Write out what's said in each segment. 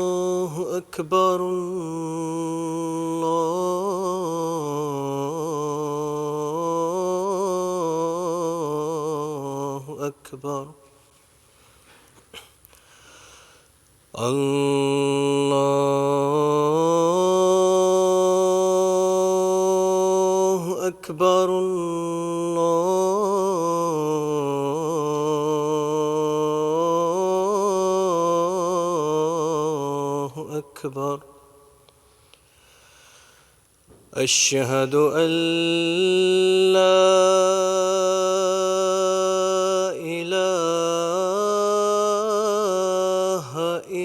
الله أكبر الله أكبر الله أكبر الله أكبر أشهد أن لا إله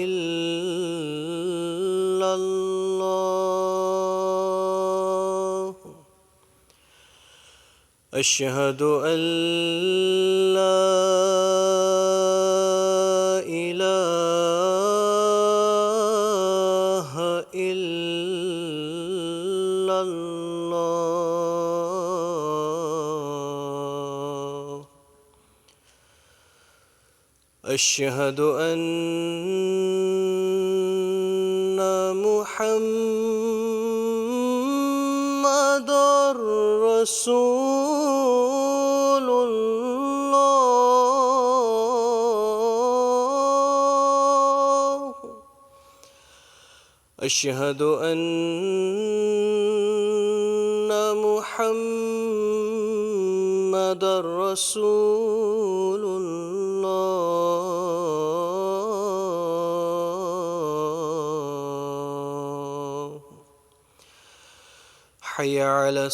إلا الله أشهد أن لا إله إلا الله أشهد أن محمدًا رسول الله أشهد أن محمدًا رسول الله حي على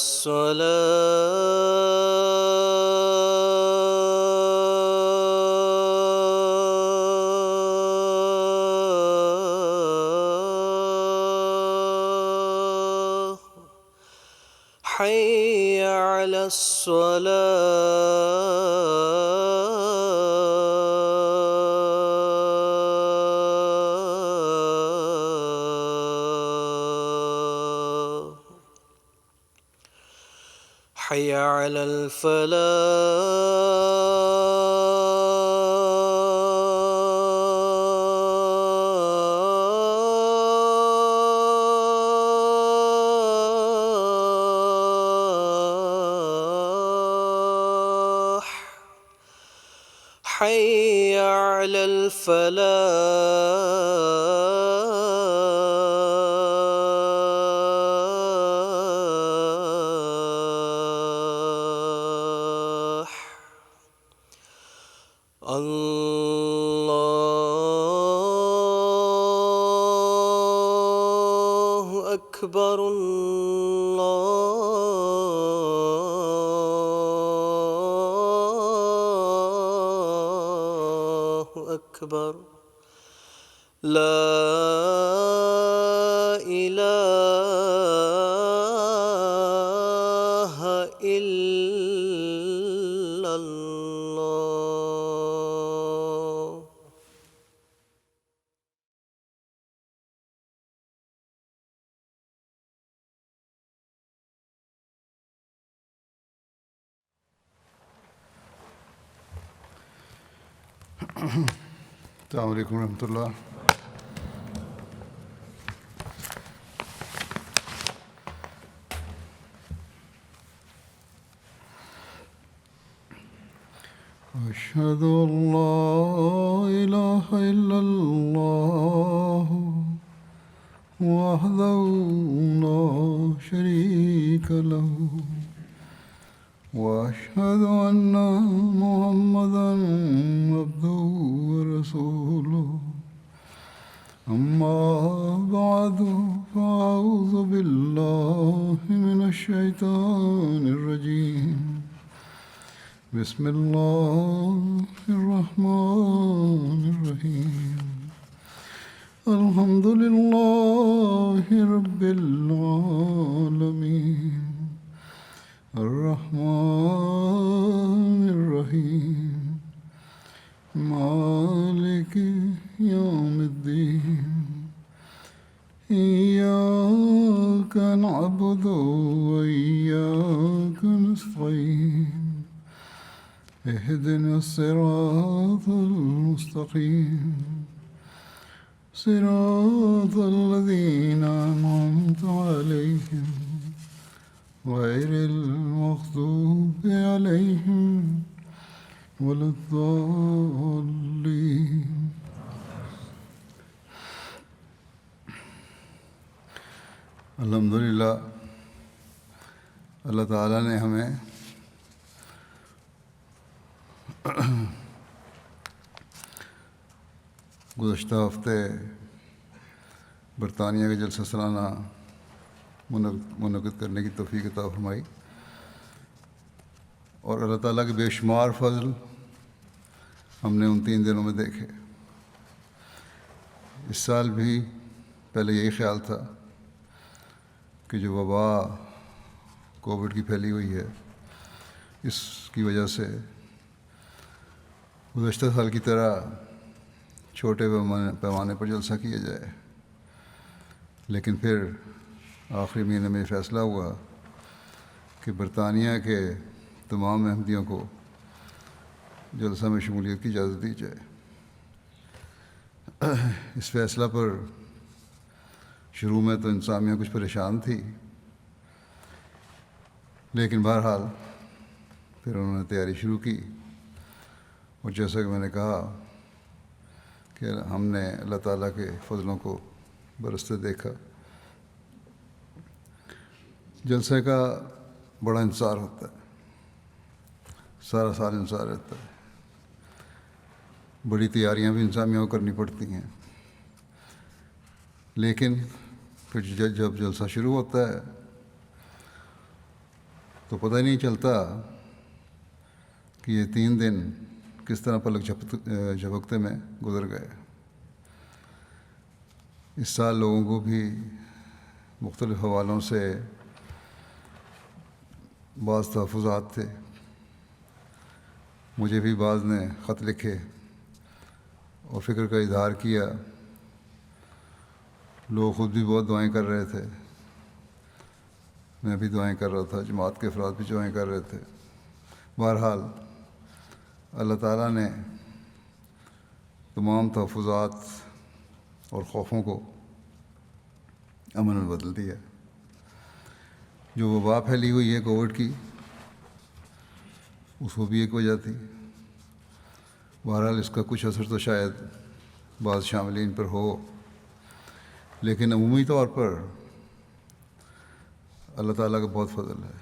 الصلاة حي على الصلاة حي على الفلاح حي على الفلاح الله أكبر الله أكبر لا إله إلا الله السلام علیکم ورحمۃ اللہ. أشهد أن لا إله إلا الله وحده لا شريك له وأشهد أن محمدًا عبده ورسوله أما بعد فأعوذ بالله من الشيطان الرجيم بسم الله الرحمن الرحيم الحمد لله رب العالمين الرحمن الرحيم مالك وإياك نستعين اهدنا الصراط المستقيم صراط الذين أنعمت عليهم غير المغضوب عليهم ولا الضالين. الحمدللہ اللہ تعالیٰ نے ہمیں گزشتہ ہفتے برطانیہ کا جلسہ سالانہ منعقد کرنے کی توفیق عطا فرمائی، اور اللہ تعالیٰ کے بے شمار فضل ہم نے ان 3 دنوں میں دیکھے۔ اس سال بھی پہلے یہی خیال تھا کہ جو وبا کووڈ کی پھیلی ہوئی ہے، اس کی وجہ سے گزشتہ سال کی طرح چھوٹے پیمانے پر جلسہ کیا جائے، لیکن پھر آخری مہینے میں فیصلہ ہوا کہ برطانیہ کے تمام احمدیوں کو جلسہ میں شمولیت کی اجازت دی جائے۔ اس فیصلہ پر شروع میں تو انتظامیہ کچھ پریشان تھی، لیکن بہرحال پھر انہوں نے تیاری شروع کی، اور جیسا کہ میں نے کہا کہ ہم نے اللہ تعالیٰ کے فضلوں کو برستے دیکھا۔ جلسے کا بڑا انتظار ہوتا ہے، سارا سال انتظار رہتا ہے، بڑی تیاریاں بھی انتظامیہ کو کرنی پڑتی ہیں، لیکن پھر جب جلسہ شروع ہوتا ہے تو پتہ ہی نہیں چلتا کہ یہ 3 دن کس طرح پلک جھپکتے میں گزر گئے۔ اس سال لوگوں کو بھی مختلف حوالوں سے بعض تحفظات تھے، مجھے بھی بعض نے خط لکھے اور فکر کا اظہار کیا، لوگ خود بھی بہت دعائیں کر رہے تھے، میں بھی دعائیں کر رہا تھا، جماعت کے افراد بھی دعائیں کر رہے تھے۔ بہرحال اللہ تعالیٰ نے تمام تحفظات اور خوفوں کو امن میں بدل دیا۔ جو وبا پھیلی ہوئی ہے کووڈ کی، اس کو بھی ایک وجہ تھی۔ بہرحال اس کا کچھ اثر تو شاید بعض شاملین پر ہو، لیکن عمومی طور پر اللہ تعالیٰ کا بہت فضل ہے۔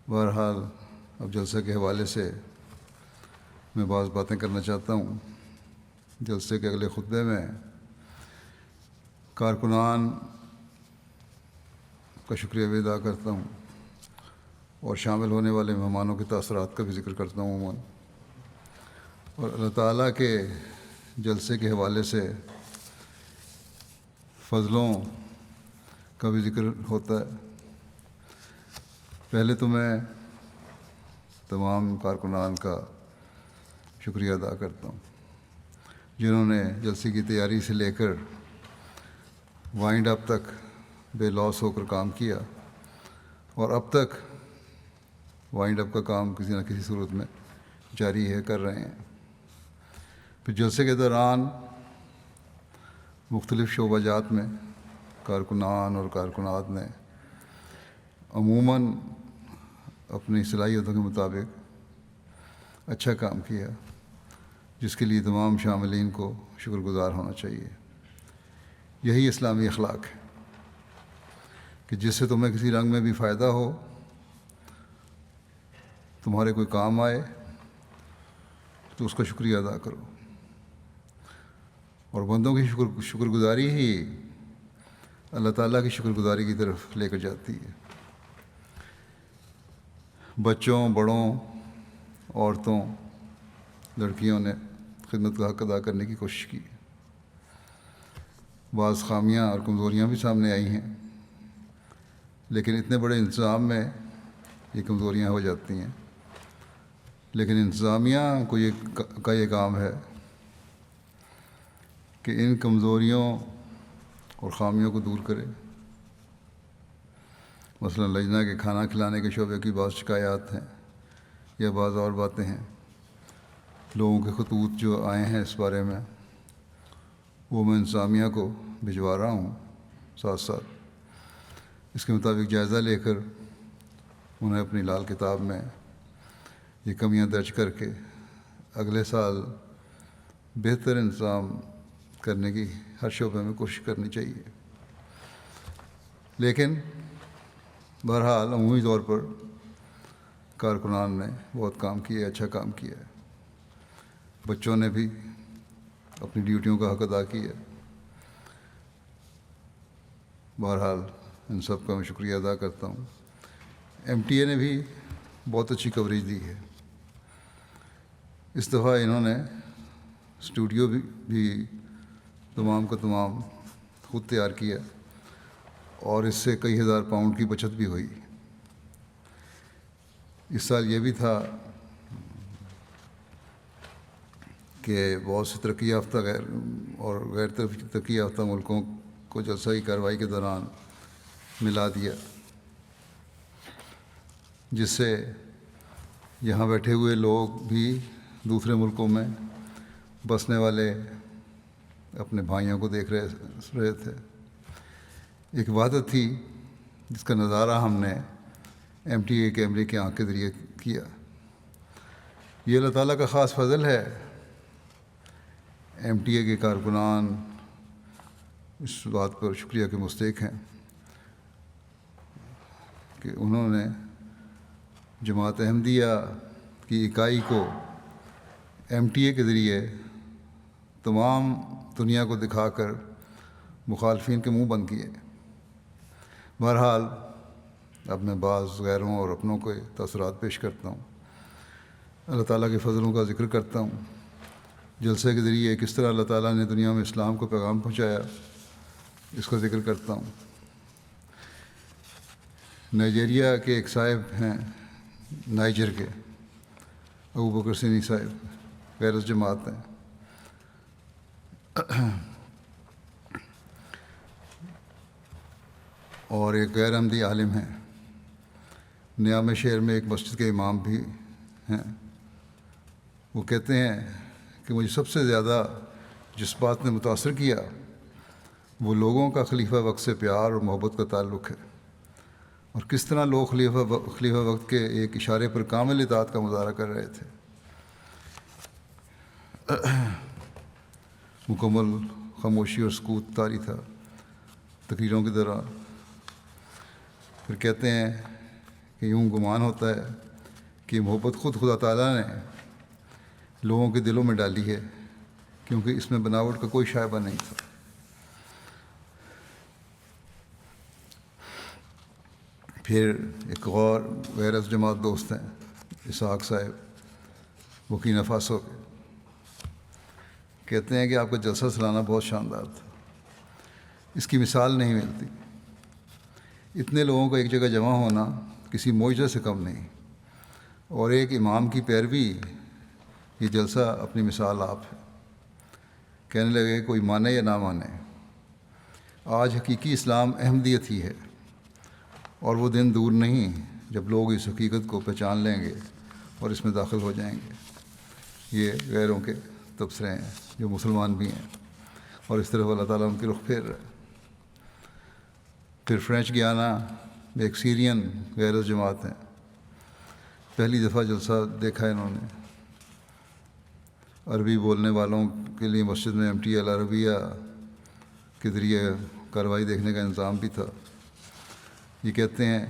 بہرحال اب جلسے کے حوالے سے میں بعض باتیں کرنا چاہتا ہوں۔ جلسے کے اگلے خطبے میں کارکنان کا شکریہ بھی ادا کرتا ہوں، اور شامل ہونے والے مہمانوں کے تاثرات کا بھی ذکر کرتا ہوں عموماً، اور اللہ تعالیٰ کے جلسے کے حوالے سے فضلوں کا بھی ذکر ہوتا ہے۔ پہلے تو میں تمام کارکنان کا شکریہ ادا کرتا ہوں جنہوں نے جلسے کی تیاری سے لے کر وائنڈ اپ تک بے لوس ہو کر کام کیا، اور اب تک وائنڈ اپ کا کام کسی نہ کسی صورت میں جاری ہے، کر رہے ہیں۔ پھر جلسے کے دوران مختلف شعبہ جات میں کارکنان اور کارکنات نے عموماً اپنی صلاحیتوں کے مطابق اچھا کام کیا، جس کے لیے تمام شاملین کو شکر گزار ہونا چاہیے۔ یہی اسلامی اخلاق ہے کہ جس سے تمہیں کسی رنگ میں بھی فائدہ ہو، تمہارے کوئی کام آئے، تو اس کا شکریہ ادا کرو، اور بندوں کی شکر گزاری ہی اللہ تعالیٰ کی شکر گزاری کی طرف لے کر جاتی ہے۔ بچوں، بڑوں، عورتوں، لڑکیوں نے خدمت کا حق ادا کرنے کی کوشش کی۔ بعض خامیاں اور کمزوریاں بھی سامنے آئی ہیں، لیکن اتنے بڑے انتظام میں یہ کمزوریاں ہو جاتی ہیں، لیکن انتظامیہ کو یہ کام ہے کہ ان کمزوریوں اور خامیوں کو دور کرے۔ مثلا لجنہ کے کھانا کھلانے کے شعبے کی بعض شکایات ہیں یا بعض اور باتیں ہیں. لوگوں کے خطوط جو آئے ہیں اس بارے میں وہ میں انتظامیہ کو بھجوا رہا ہوں. ساتھ ساتھ اس کے مطابق جائزہ لے کر انہیں اپنی لال کتاب میں یہ کمیاں درج کر کے اگلے سال بہتر انتظام کرنے کی ہر شعبے میں کوشش کرنی چاہیے. لیکن بہرحال عمومی طور پر کارکنان نے بہت کام کیا ہے، اچھا کام کیا ہے. بچوں نے بھی اپنی ڈیوٹیوں کا حق ادا کیا ہے. بہرحال ان سب کا میں شکریہ ادا کرتا ہوں. ایم ٹی اے نے بھی بہت اچھی کوریج دی ہے. اس دفعہ انہوں نے اسٹوڈیو بھی تمام کا تمام خود تیار کیا اور اس سے کئی ہزار پاؤنڈ کی بچت بھی ہوئی. اس سال یہ بھی تھا کہ بہت سے ترقی یافتہ غیر ترقی یافتہ ملکوں کو جلسہ کی کارروائی کے دوران ملا دیا، جس سے یہاں بیٹھے ہوئے لوگ بھی دوسرے ملکوں میں بسنے والے اپنے بھائیوں کو دیکھ رہے تھے. ایک وحدت تھی جس کا نظارہ ہم نے ایم ٹی اے کیمرے کی آنکھ کے ذریعے کیا. یہ اللہ تعالیٰ کا خاص فضل ہے. ایم ٹی اے کے کارکنان اس بات پر شکریہ کے مستحق ہیں کہ انہوں نے جماعت احمدیہ کی اکائی کو ایم ٹی اے کے ذریعے تمام دنیا کو دکھا کر مخالفین کے منہ بند کیے. بہرحال اب میں بعض غیروں اور اپنوں کے تاثرات پیش کرتا ہوں. اللہ تعالیٰ کے فضلوں کا ذکر کرتا ہوں. جلسے کے ذریعے کس طرح اللہ تعالیٰ نے دنیا میں اسلام کو پیغام پہنچایا اس کا ذکر کرتا ہوں. نائجیریا کے ایک صاحب ہیں، نائجر کے ابو بکر سینی صاحب، غیر جماعت ہیں. اور ایک غیر احمدی عالم ہیں. نیام شہر میں ایک مسجد کے امام بھی ہیں. وہ کہتے ہیں کہ مجھے سب سے زیادہ جس بات نے متاثر کیا وہ لوگوں کا خلیفہ وقت سے پیار اور محبت کا تعلق ہے، اور کس طرح لوگ خلیفہ وقت کے ایک اشارے پر کامل اطاعت کا مظاہرہ کر رہے تھے. مکمل خاموشی اور سکوت طاری تھا تقریروں کے دوران. پھر کہتے ہیں کہ یوں گمان ہوتا ہے کہ محبت خود خدا تعالیٰ نے لوگوں کے دلوں میں ڈالی ہے، کیونکہ اس میں بناوٹ کا کوئی شائبہ نہیں تھا. پھر ایک اور غیر جماعت دوست ہیں، اسحاق صاحب، بورکینا فاسو کے. کہتے ہیں کہ آپ کا جلسہ سالانہ بہت شاندار تھا، اس کی مثال نہیں ملتی. اتنے لوگوں کا ایک جگہ جمع ہونا کسی معجزے سے کم نہیں، اور ایک امام کی پیروی، یہ جلسہ اپنی مثال آپ ہے. کہنے لگے کوئی مانے یا نہ مانے، آج حقیقی اسلام احمدیت ہی ہے، اور وہ دن دور نہیں جب لوگ اس حقیقت کو پہچان لیں گے اور اس میں داخل ہو جائیں گے. یہ غیروں کے تبصرے ہیں جو مسلمان بھی ہیں، اور اس طرح اللہ تعالیٰ ان کے رخ پھیر رہے. پھر فرینچ گیانا میں ایک سیرین غیر جماعت ہیں. پہلی دفعہ جلسہ دیکھا انہوں نے. عربی بولنے والوں کے لیے مسجد میں ایم ٹی اے عربیہ کے ذریعے کارروائی دیکھنے کا انتظام بھی تھا. یہ کہتے ہیں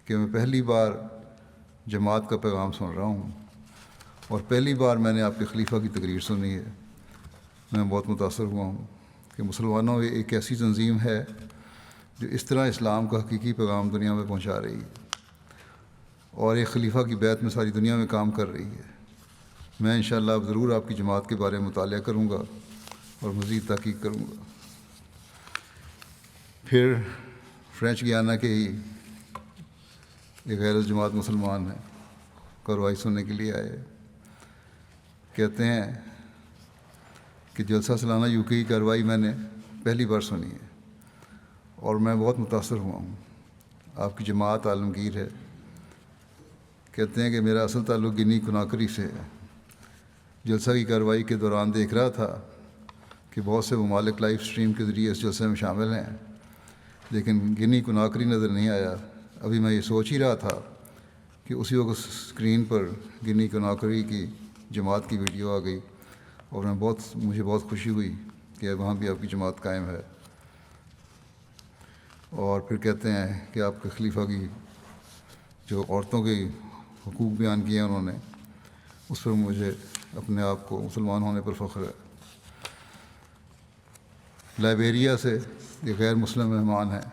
کہ میں پہلی بار جماعت کا پیغام سن رہا ہوں، اور پہلی بار میں نے آپ کے خلیفہ کی تقریر سنی ہے. میں بہت متاثر ہوا ہوں کہ مسلمانوں میں ایک ایسی تنظیم ہے جو اس طرح اسلام کا حقیقی پیغام دنیا میں پہنچا رہی ہے، اور ایک خلیفہ کی بیعت میں ساری دنیا میں کام کر رہی ہے. میں انشاءاللہ اب ضرور آپ کی جماعت کے بارے میں مطالعہ کروں گا اور مزید تحقیق کروں گا. پھر فرینچ گیانا کے ہی ایک غیر جماعت مسلمان ہیں، کارروائی سننے کے لیے آئے. کہتے ہیں کہ جلسہ سالانہ یو کے کی کارروائی میں نے پہلی بار سنی ہے، اور میں بہت متاثر ہوا ہوں. آپ کی جماعت عالمگیر ہے۔ کہتے ہیں کہ میرا اصل تعلق گنی کناکری سے ہے۔ جلسہ کی کارروائی کے دوران دیکھ رہا تھا کہ بہت سے ممالک لائیو سٹریم کے ذریعے اس جلسے میں شامل ہیں، لیکن گنی کناکری نظر نہیں آیا۔ ابھی میں یہ سوچ ہی رہا تھا کہ اسی وقت اسکرین پر گنی کناکری کی جماعت کی ویڈیو آ گئی، اور مجھے بہت خوشی ہوئی کہ وہاں بھی آپ کی جماعت قائم ہے۔ اور پھر کہتے ہیں کہ آپ کے خلیفہ کی جو عورتوں کے حقوق بیان کیے ہیں انہوں نے، اس پر مجھے اپنے آپ کو مسلمان ہونے پر فخر ہے۔ لائبیریا سے یہ غیر مسلم مہمان ہیں،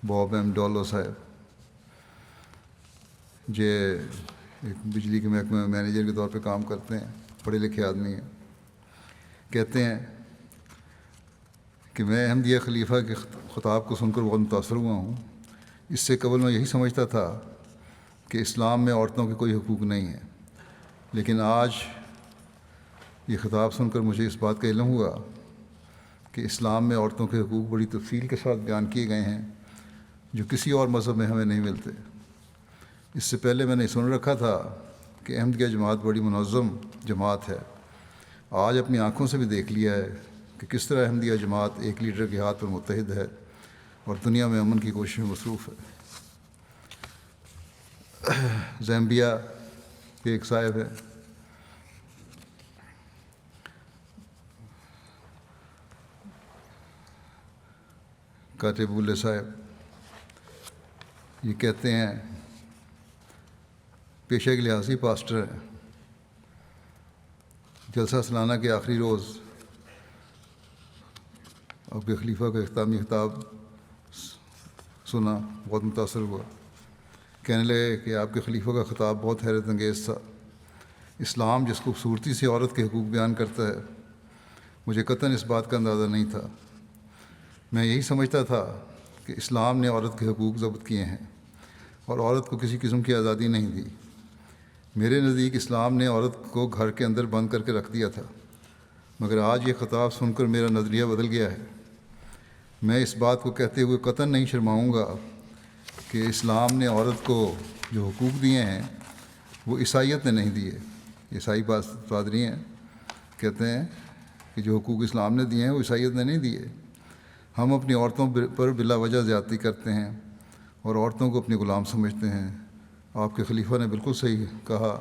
باب ایم ڈولو صاحب، جو ایک بجلی کے محکمے میں مینیجر کے طور پہ کام کرتے ہیں، پڑھے لکھے آدمی ہیں۔ کہتے ہیں کہ میں احمدیہ خلیفہ کے خطاب کو سن کر بہت متاثر ہوا ہوں۔ اس سے قبل میں یہی سمجھتا تھا کہ اسلام میں عورتوں کے کوئی حقوق نہیں ہیں، لیکن آج یہ خطاب سن کر مجھے اس بات کا علم ہوا کہ اسلام میں عورتوں کے حقوق بڑی تفصیل کے ساتھ بیان کیے گئے ہیں، جو کسی اور مذہب میں ہمیں نہیں ملتے۔ اس سے پہلے میں نے سن رکھا تھا کہ احمدیہ جماعت بڑی منظم جماعت ہے۔ آج اپنی آنکھوں سے بھی دیکھ لیا ہے کہ کس طرح احمدیہ جماعت ایک لیڈر کے ہاتھ پر متحد ہے اور دنیا میں امن کی کوشش میں مصروف ہے۔ زیمبیا کے ایک صاحب ہے، کاتبولے صاحب، یہ کہتے ہیں پیشے کے لحاظ سے پاسٹر ہیں۔ جلسہ سالانہ کے آخری روز آپ کے خلیفہ کا اختتامی خطاب سنا، بہت متاثر ہوا۔ کہنے لگے کہ آپ کے خلیفہ کا خطاب بہت حیرت انگیز تھا۔ اسلام جس خوبصورتی سے عورت کے حقوق بیان کرتا ہے، مجھے قطعاً اس بات کا اندازہ نہیں تھا۔ میں یہی سمجھتا تھا کہ اسلام نے عورت کے حقوق ضبط کیے ہیں اور عورت کو کسی قسم کی آزادی نہیں دی۔ میرے نزدیک اسلام نے عورت کو گھر کے اندر بند کر کے رکھ دیا تھا، مگر آج یہ خطاب سن کر میرا نظریہ بدل گیا ہے۔ میں اس بات کو کہتے ہوئے قطعاً نہیں شرماؤں گا کہ اسلام نے عورت کو جو حقوق دیے ہیں وہ عیسائیت نے نہیں دیے۔ عیسائی پادری ہیں، کہتے ہیں کہ جو حقوق اسلام نے دیے ہیں وہ عیسائیت نے نہیں دیے۔ ہم اپنی عورتوں پر بلا وجہ زیادتی کرتے ہیں اور عورتوں کو اپنے غلام سمجھتے ہیں۔ آپ کے خلیفہ نے بالکل صحیح کہا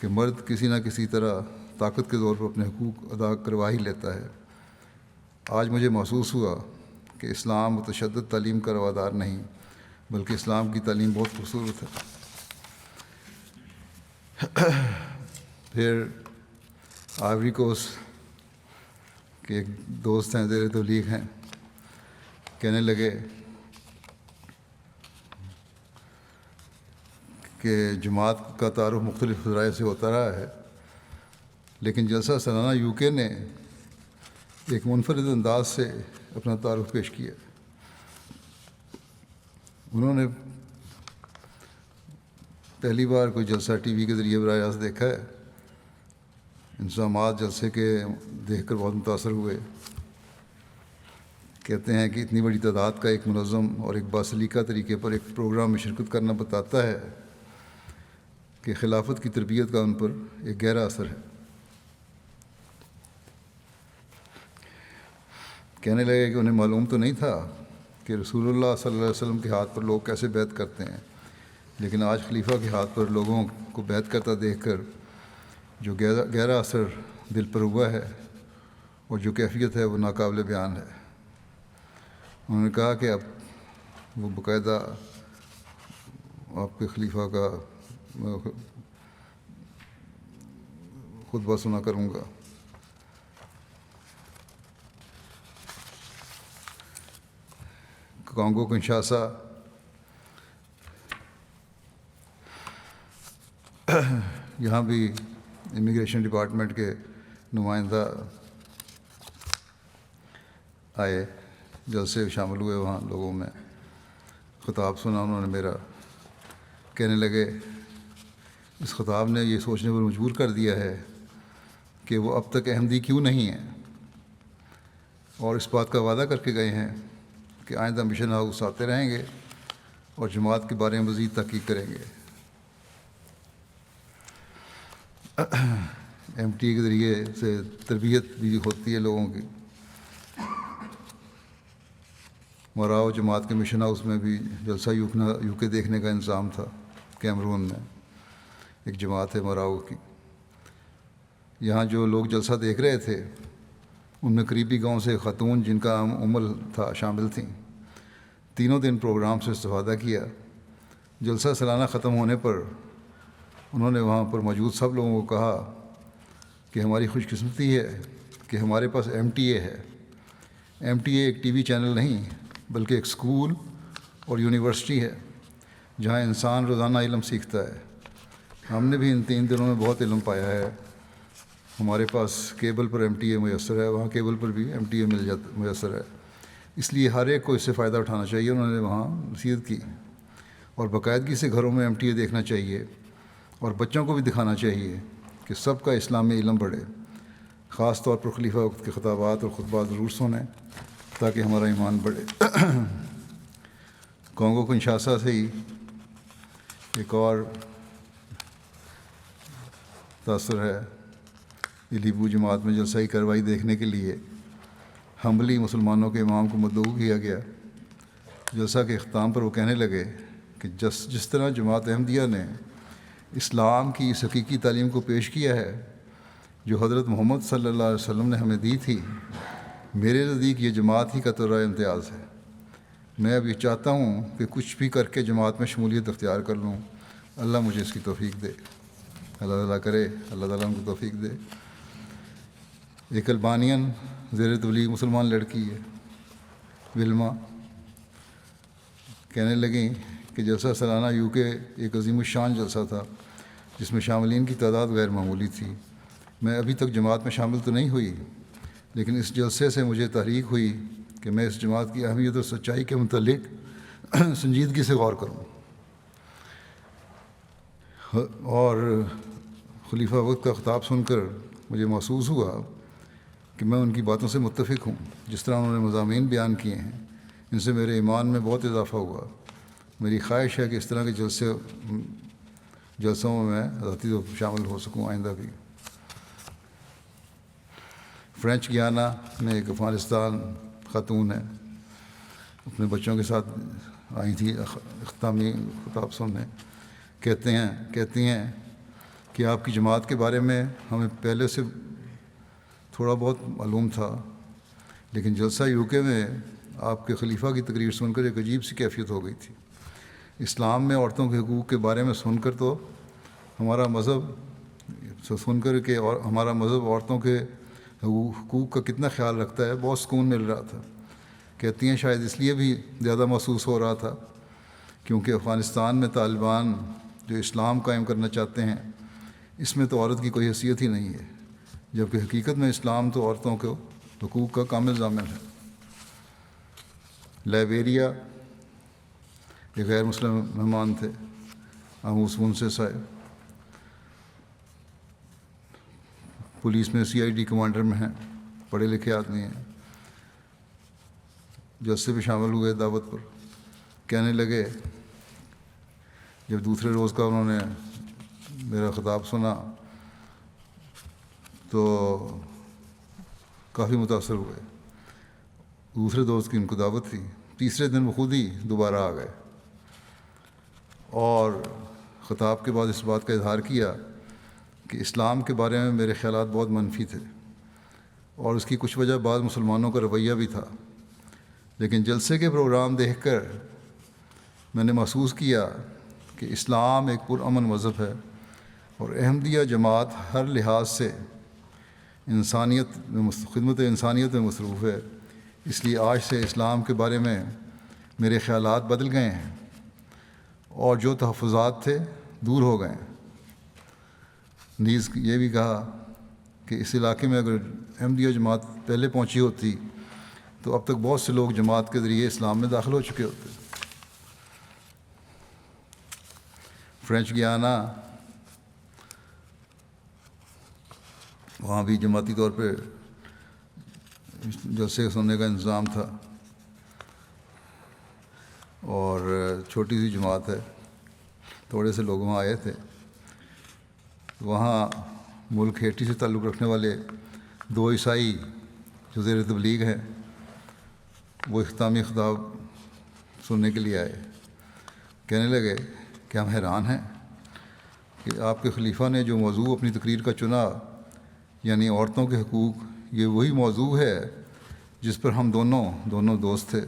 کہ مرد کسی نہ کسی طرح طاقت کے زور پر اپنے حقوق ادا کروا ہی لیتا ہے۔ آج مجھے محسوس ہوا کہ اسلام متشدد تعلیم کا روادار نہیں، بلکہ اسلام کی تعلیم بہت خوبصورت ہے۔ پھر آئیوری کوسٹ کے ایک دوست ہیں، زیر تبلیغ ہیں، کہنے لگے کہ جماعت کا تعارف مختلف ذرائع سے ہوتا رہا ہے، لیکن جلسہ سالانہ یو کے نے ایک منفرد انداز سے اپنا تعارف پیش کیا۔ انہوں نے پہلی بار کوئی جلسہ ٹی وی کے ذریعے براہ راست دیکھا ہے۔ انتظامات جلسے کے دیکھ کر بہت متاثر ہوئے۔ کہتے ہیں کہ اتنی بڑی تعداد کا ایک منظم اور ایک باسلیقہ طریقے پر ایک پروگرام میں شرکت کرنا بتاتا ہے کہ خلافت کی تربیت کا ان پر ایک گہرا اثر ہے۔ کہنے لگے کہ انہیں معلوم تو نہیں تھا کہ رسول اللہ صلی اللہ علیہ وسلم کے ہاتھ پر لوگ کیسے بیعت کرتے ہیں، لیکن آج خلیفہ کے ہاتھ پر لوگوں کو بیعت کرتا دیکھ کر جو گہرا اثر دل پر ہوا ہے اور جو کیفیت ہے وہ ناقابل بیان ہے۔ انہوں نے کہا کہ اب وہ باقاعدہ آپ کے خلیفہ کا خطبہ سنا کروں گا۔ کانگو کنشاسا یہاں بھی امیگریشن ڈپارٹمنٹ کے نمائندہ آئے، جلسے شامل ہوئے، وہاں لوگوں میں خطاب سنا انہوں نے میرا۔ کہنے لگے اس خطاب نے یہ سوچنے پر مجبور کر دیا ہے کہ وہ اب تک احمدی کیوں نہیں ہیں، اور اس بات کا وعدہ کر کے گئے ہیں کہ آئندہ مشن ہاؤس آتے رہیں گے اور جماعت کے بارے میں مزید تحقیق کریں گے۔ ایم ٹی اے کے ذریعے سے تربیت بھی ہوتی ہے لوگوں کی۔ مراؤ جماعت کے مشن ہاؤس میں بھی جلسہ یو کے دیکھنے کا انتظام تھا۔ کیمرون میں ایک جماعت ہے مراؤ کی، یہاں جو لوگ جلسہ دیکھ رہے تھے ان میں قریبی گاؤں سے خاتون جن کا عمل تھا شامل تھیں۔ تینوں دن پروگرام سے استفادہ کیا۔ جلسہ سالانہ ختم ہونے پر انہوں نے وہاں پر موجود سب لوگوں کو کہا کہ ہماری خوش قسمتی ہے کہ ہمارے پاس ایم ٹی اے ہے۔ ایم ٹی اے ایک ٹی وی چینل نہیں بلکہ ایک اسکول اور یونیورسٹی ہے جہاں انسان روزانہ علم سیکھتا ہے۔ ہم نے بھی ان 3 دنوں میں بہت علم پایا ہے۔ ہمارے پاس کیبل پر ایم ٹی اے میسر ہے، وہاں کیبل پر بھی ایم ٹی اے میسر ہے، اس لیے ہر ایک کو اس سے فائدہ اٹھانا چاہیے۔ انہوں نے وہاں نصیحت کی اور باقاعدگی سے گھروں میں ایم ٹی اے دیکھنا چاہیے اور بچوں کو بھی دکھانا چاہیے کہ سب کا اسلام میں علم بڑھے۔ خاص طور پر خلیفہ وقت کے خطابات اور خطبات ضرور سنیں تاکہ ہمارا ایمان بڑھے۔ کانگو کنشاسا سے ہی ایک اور تاثر ہے۔ لیبو جماعت میں جلسہ کارروائی دیکھنے کے لیے حنبلی مسلمانوں کے امام کو مدعو کیا گیا۔ جلسہ کے اختتام پر وہ کہنے لگے کہ جس طرح جماعت احمدیہ نے اسلام کی اس حقیقی تعلیم کو پیش کیا ہے جو حضرت محمد صلی اللہ علیہ وسلم نے ہمیں دی تھی، میرے نزدیک یہ جماعت ہی کا طرح امتیاز ہے۔ میں اب یہ چاہتا ہوں کہ کچھ بھی کر کے جماعت میں شمولیت اختیار کر لوں۔ اللہ مجھے اس کی توفیق دے۔ اللہ تعالیٰ کرے، اللہ تعالیٰ ان کو توفیق دے۔ ایک البانین زیر تبلیغ مسلمان لڑکی ہے، ولما، کہنے لگیں کہ جلسہ سالانہ یو کے ایک عظیم الشان جلسہ تھا جس میں شاملین کی تعداد غیر معمولی تھی۔ میں ابھی تک جماعت میں شامل تو نہیں ہوئی، لیکن اس جلسے سے مجھے تحریک ہوئی کہ میں اس جماعت کی اہمیت اور سچائی کے متعلق سنجیدگی سے غور کروں، اور خلیفہ وقت کا خطاب سن کر مجھے محسوس ہوا کہ میں ان کی باتوں سے متفق ہوں۔ جس طرح انہوں نے مضامین بیان کیے ہیں ان سے میرے ایمان میں بہت اضافہ ہوا۔ میری خواہش ہے کہ اس طرح کے جلسوں میں میں ذاتی طور پر شامل ہو سکوں آئندہ بھی۔ فرینچ گیانا میں ایک افغانستان خاتون ہے، اپنے بچوں کے ساتھ آئی تھی اختتامی خطاب سننے۔ کہتی ہیں کہ آپ کی جماعت کے بارے میں ہمیں پہلے سے تھوڑا بہت معلوم تھا، لیکن جلسہ یو کے میں آپ کے خلیفہ کی تقریر سن کر ایک عجیب سی کیفیت ہو گئی تھی۔ اسلام میں عورتوں کے حقوق کے بارے میں سن کر تو ہمارا مذہب عورتوں کے حقوق کا کتنا خیال رکھتا ہے، بہت سکون مل رہا تھا۔ کہتی ہیں شاید اس لیے بھی زیادہ محسوس ہو رہا تھا کیونکہ افغانستان میں طالبان جو اسلام قائم کرنا چاہتے ہیں اس میں تو عورت کی کوئی حیثیت ہی نہیں ہے، جبکہ حقیقت میں اسلام تو عورتوں کے حقوق کا کامل ضامن ہے۔ لائبیریا ایک غیر مسلم مہمان تھے، آموس منصے صاحب، پولیس میں سی آئی ڈی کمانڈر میں ہیں، پڑھے لکھے آدمی ہیں، جلسے بھی شامل ہوئے دعوت پر۔ کہنے لگے جب دوسرے روز کا انہوں نے میرا خطاب سنا تو کافی متاثر ہوئے۔ دوسرے دوست کی ان کو دعوت تھی، تیسرے دن وہ خود ہی دوبارہ آ گئے اور خطاب کے بعد اس بات کا اظہار کیا کہ اسلام کے بارے میں میرے خیالات بہت منفی تھے اور اس کی کچھ وجہ بعض مسلمانوں کا رویہ بھی تھا، لیکن جلسے کے پروگرام دیکھ کر میں نے محسوس کیا کہ اسلام ایک پرامن مذہب ہے اور احمدیہ جماعت ہر لحاظ سے خدمت انسانیت میں مصروف ہے۔ اس لیے آج سے اسلام کے بارے میں میرے خیالات بدل گئے ہیں اور جو تحفظات تھے دور ہو گئے ہیں۔ نیز یہ بھی کہا کہ اس علاقے میں اگر احمدیہ جماعت پہلے پہنچی ہوتی تو اب تک بہت سے لوگ جماعت کے ذریعے اسلام میں داخل ہو چکے ہوتے۔ فرینچ گیانا، وہاں بھی جماعتی طور پہ جلسے سننے کا انتظام تھا۔ اور چھوٹی سی جماعت ہے، تھوڑے سے لوگ وہاں آئے تھے۔ وہاں ملک ہیٹی سے تعلق رکھنے والے 2 عیسائی جو زیر تبلیغ ہیں، وہ اختتامی خطاب سننے کے لیے آئے۔ کہنے لگے کہ ہم حیران ہیں کہ آپ کے خلیفہ نے جو موضوع اپنی تقریر کا چنا، یعنی عورتوں کے حقوق، یہ وہی موضوع ہے جس پر ہم دونوں دوست تھے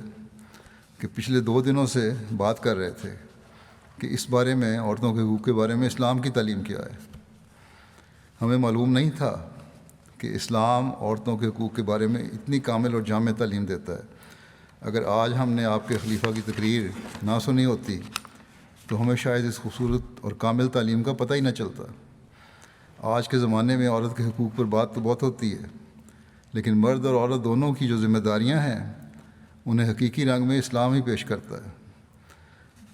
کہ پچھلے 2 دنوں سے بات کر رہے تھے کہ اس بارے میں، عورتوں کے حقوق کے بارے میں اسلام کی تعلیم کیا ہے۔ ہمیں معلوم نہیں تھا کہ اسلام عورتوں کے حقوق کے بارے میں اتنی کامل اور جامع تعلیم دیتا ہے۔ اگر آج ہم نے آپ کے خلیفہ کی تقریر نہ سنی ہوتی تو ہمیں شاید اس خوبصورت اور کامل تعلیم کا پتہ ہی نہ چلتا۔ آج کے زمانے میں عورت کے حقوق پر بات تو بہت ہوتی ہے، لیکن مرد اور عورت دونوں کی جو ذمہ داریاں ہیں انہیں حقیقی رنگ میں اسلام ہی پیش کرتا ہے۔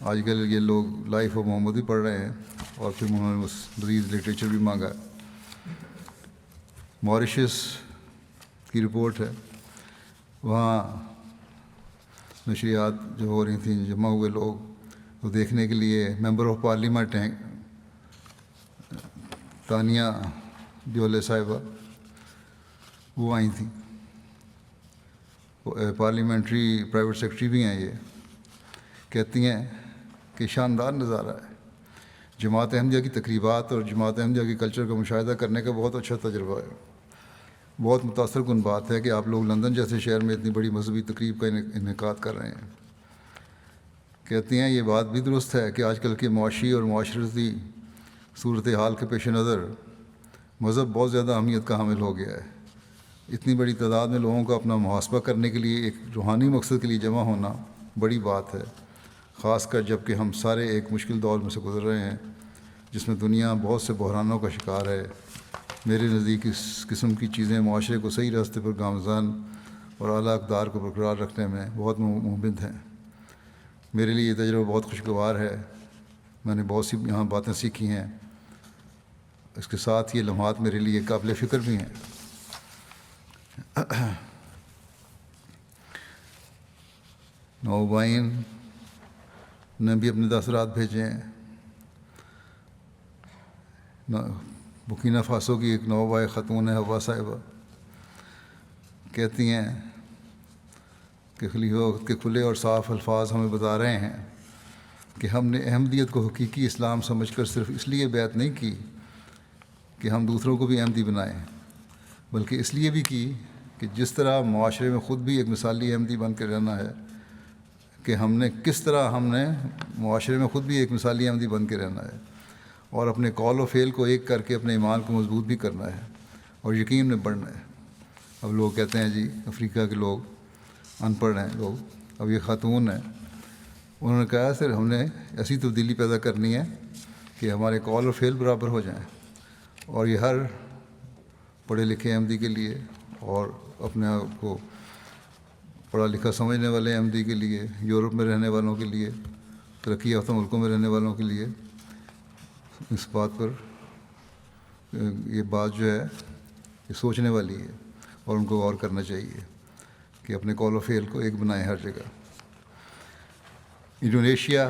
آج کل یہ لوگ لائف آف محمد بھی پڑھ رہے ہیں اور پھر انہوں نے مزید لٹریچر بھی مانگا۔ ماریشس کی رپورٹ ہے، وہاں نشریات جو ہو رہی تھیں، جمع ہوئے لوگ تو دیکھنے کے لیے ممبر آف پارلیمنٹ ہیں تانیہ دیولے صاحبہ، وہ آئی تھیں۔ پارلیمنٹری پرائیویٹ سیکرٹری بھی ہیں، یہ کہتی ہیں کہ شاندار نظارہ ہے، جماعت احمدیہ کی تقریبات اور جماعت احمدیہ کے کلچر کا مشاہدہ کرنے کا بہت اچھا تجربہ ہے۔ بہت متاثر کن بات ہے کہ آپ لوگ لندن جیسے شہر میں اتنی بڑی مذہبی تقریب کا انعقاد کر رہے ہیں۔ کہتی ہیں یہ بات بھی درست ہے کہ آج کل کے معاشی اور معاشرتی صورتحال کے پیش نظر مذہب بہت زیادہ اہمیت کا حامل ہو گیا ہے۔ اتنی بڑی تعداد میں لوگوں کا اپنا محاسبہ کرنے کے لیے ایک روحانی مقصد کے لیے جمع ہونا بڑی بات ہے، خاص کر جب کہ ہم سارے ایک مشکل دور میں سے گزر رہے ہیں جس میں دنیا بہت سے بحرانوں کا شکار ہے۔ میرے نزدیک اس قسم کی چیزیں معاشرے کو صحیح راستے پر گامزن اور اعلیٰ اقدار کو برقرار رکھنے میں بہت مفید ہیں۔ میرے لیے یہ تجربہ بہت خوشگوار ہے، میں نے بہت سی یہاں باتیں سیکھی ہیں، اس کے ساتھ یہ لمحات میرے لیے قابل فکر بھی ہیں۔ نوبائن نے بھی اپنے تاثرات بھیجے ہیں۔ بکینا فاسو کی ایک نوبائے خاتون ہے حوا صاحبہ، کہتی ہیں کہ خلیفہ وقت کے کھلے اور صاف الفاظ ہمیں بتا رہے ہیں کہ ہم نے احمدیت کو حقیقی اسلام سمجھ کر صرف اس لیے بیعت نہیں کی کہ ہم دوسروں کو بھی احمدی بنائیں، بلکہ اس لیے بھی کی کہ جس طرح معاشرے میں خود بھی ایک مثالی احمدی بن کے رہنا ہے، کہ کس طرح ہم نے معاشرے میں خود بھی ایک مثالی احمدی بن کے رہنا ہے اور اپنے قول و فعل کو ایک کر کے اپنے ایمان کو مضبوط بھی کرنا ہے اور یقین میں بڑھنا ہے۔ اب لوگ کہتے ہیں جی افریقہ کے لوگ ان پڑھ ہیں لوگ، اب یہ خاتون ہیں، انہوں نے کہا سر ہم نے ایسی تبدیلی پیدا کرنی ہے کہ ہمارے قول و فعل برابر ہو جائیں، اور یہ ہر پڑھے لکھے احمدی کے لیے اور اپنے آپ کو پڑھا لکھا سمجھنے والے احمدی کے لیے، یورپ میں رہنے والوں کے لیے، ترقی یافتہ ملکوں میں رہنے والوں کے لیے اس بات پر یہ بات جو ہے یہ سوچنے والی ہے اور ان کو غور کرنا چاہیے کہ اپنے قول و فعل کو ایک بنائیں ہر جگہ۔ انڈونیشیا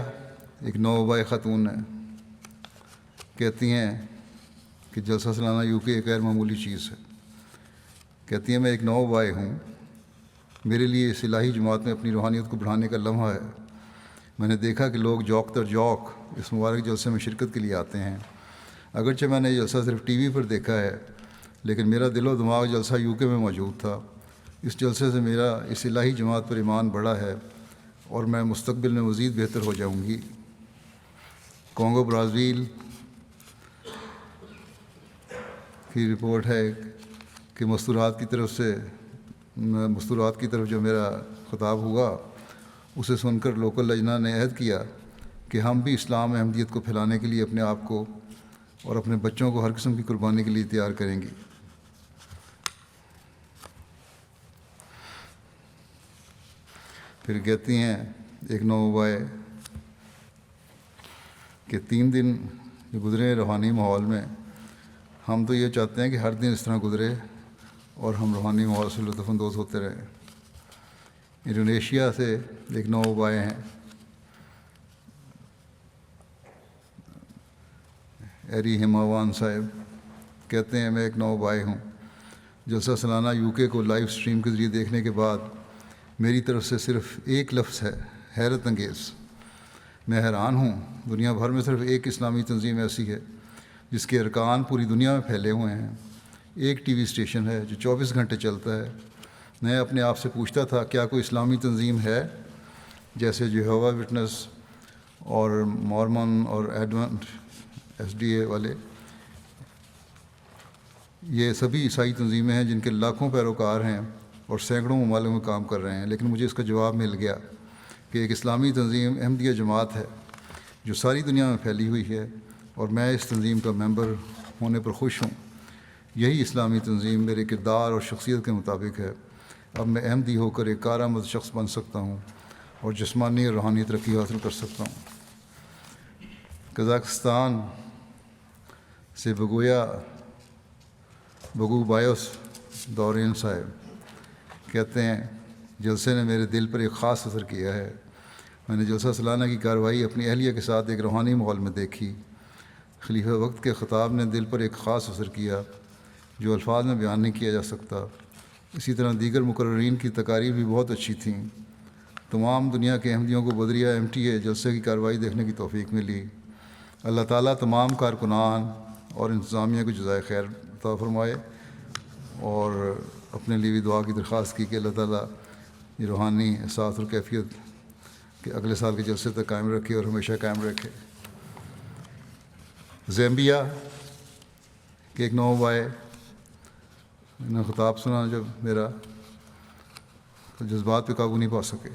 ایک نوبائے خاتون ہے، کہتی ہیں کہ جلسہ سالانہ UK ایک غیر معمولی چیز ہے۔ کہتی ہیں میں ایک نوبائے ہوں، میرے لیے اس الہی جماعت میں اپنی روحانیت کو بڑھانے کا لمحہ ہے۔ میں نے دیکھا کہ لوگ جوک تر جوک اس مبارک جلسے میں شرکت کے لیے آتے ہیں۔ اگرچہ میں نے یہ جلسہ صرف ٹی وی پر دیکھا ہے، لیکن میرا دل و دماغ جلسہ UK میں موجود تھا۔ اس جلسے سے میرا اس الہی جماعت پر ایمان بڑھا ہے اور میں مستقبل میں مزید بہتر ہو جاؤں گی۔ کانگو برازیل کی رپورٹ ہے کہ مستورات کی طرف جو میرا خطاب ہوا اسے سن کر لوکل لجنہ نے عہد کیا کہ ہم بھی اسلام احمدیت کو پھیلانے کے لیے اپنے آپ کو اور اپنے بچوں کو ہر قسم کی قربانی کے لیے تیار کریں گے۔ پھر کہتی ہیں ایک نوبائے کہ 3 دن جو گزرے روحانی ماحول میں، ہم تو یہ چاہتے ہیں کہ ہر دن اس طرح گزرے اور ہم روحانی ماحول سے لطف اندوز ہوتے رہیں۔ انڈونیشیا سے ایک نوبائے ہیں، ایری ہماوان صاحب کہتے ہیں میں ایک نو بھائی ہوں. جلسہ سالانہ UK کو لائیو سٹریم کے ذریعے دیکھنے کے بعد میری طرف سے صرف ایک لفظ ہے: حیرت انگیز. میں حیران ہوں. دنیا بھر میں صرف ایک اسلامی تنظیم ایسی ہے جس کے ارکان پوری دنیا میں پھیلے ہوئے ہیں. ایک ٹی وی اسٹیشن ہے جو 24 گھنٹے چلتا ہے. میں اپنے آپ سے پوچھتا تھا کیا کوئی اسلامی تنظیم ہے جیسے جیہووا وٹنس اور مورمن اور ایڈونٹ SDA والے. یہ سبھی عیسائی تنظیمیں ہیں جن کے لاکھوں پیروکار ہیں اور سینکڑوں ممالک میں کام کر رہے ہیں. لیکن مجھے اس کا جواب مل گیا کہ ایک اسلامی تنظیم احمدیہ جماعت ہے جو ساری دنیا میں پھیلی ہوئی ہے اور میں اس تنظیم کا ممبر ہونے پر خوش ہوں. یہی اسلامی تنظیم میرے کردار اور شخصیت کے مطابق ہے. اب میں احمدی ہو کر ایک کارآمد شخص بن سکتا ہوں اور جسمانی اور روحانی ترقی حاصل کر سکتا ہوں. قزاقستان سے بگو بایوس دورین صاحب کہتے ہیں جلسے نے میرے دل پر ایک خاص اثر کیا ہے. میں نے جلسہ سالانہ کی کارروائی اپنی اہلیہ کے ساتھ ایک روحانی ماحول میں دیکھی. خلیفہ وقت کے خطاب نے دل پر ایک خاص اثر کیا جو الفاظ میں بیان نہیں کیا جا سکتا. اسی طرح دیگر مقررین کی تقاریر بھی بہت اچھی تھیں. تمام دنیا کے احمدیوں کو بدریہ MTA جلسے کی کارروائی دیکھنے کی توفیق ملی. اللہ تعالیٰ تمام کارکنان اور انتظامیہ کو جزائے خیر عطا فرمائے اور اپنے لیے بھی دعا کی درخواست کی کہ اللہ تعالیٰ یہ روحانی احساس اور کیفیت کہ اگلے سال کے جلسے تک قائم رکھے اور ہمیشہ قائم رکھے. زیمبیا کے ایک نو بھائی نے خطاب سنا جب میرا جذبات پہ قابو نہیں پا سکے.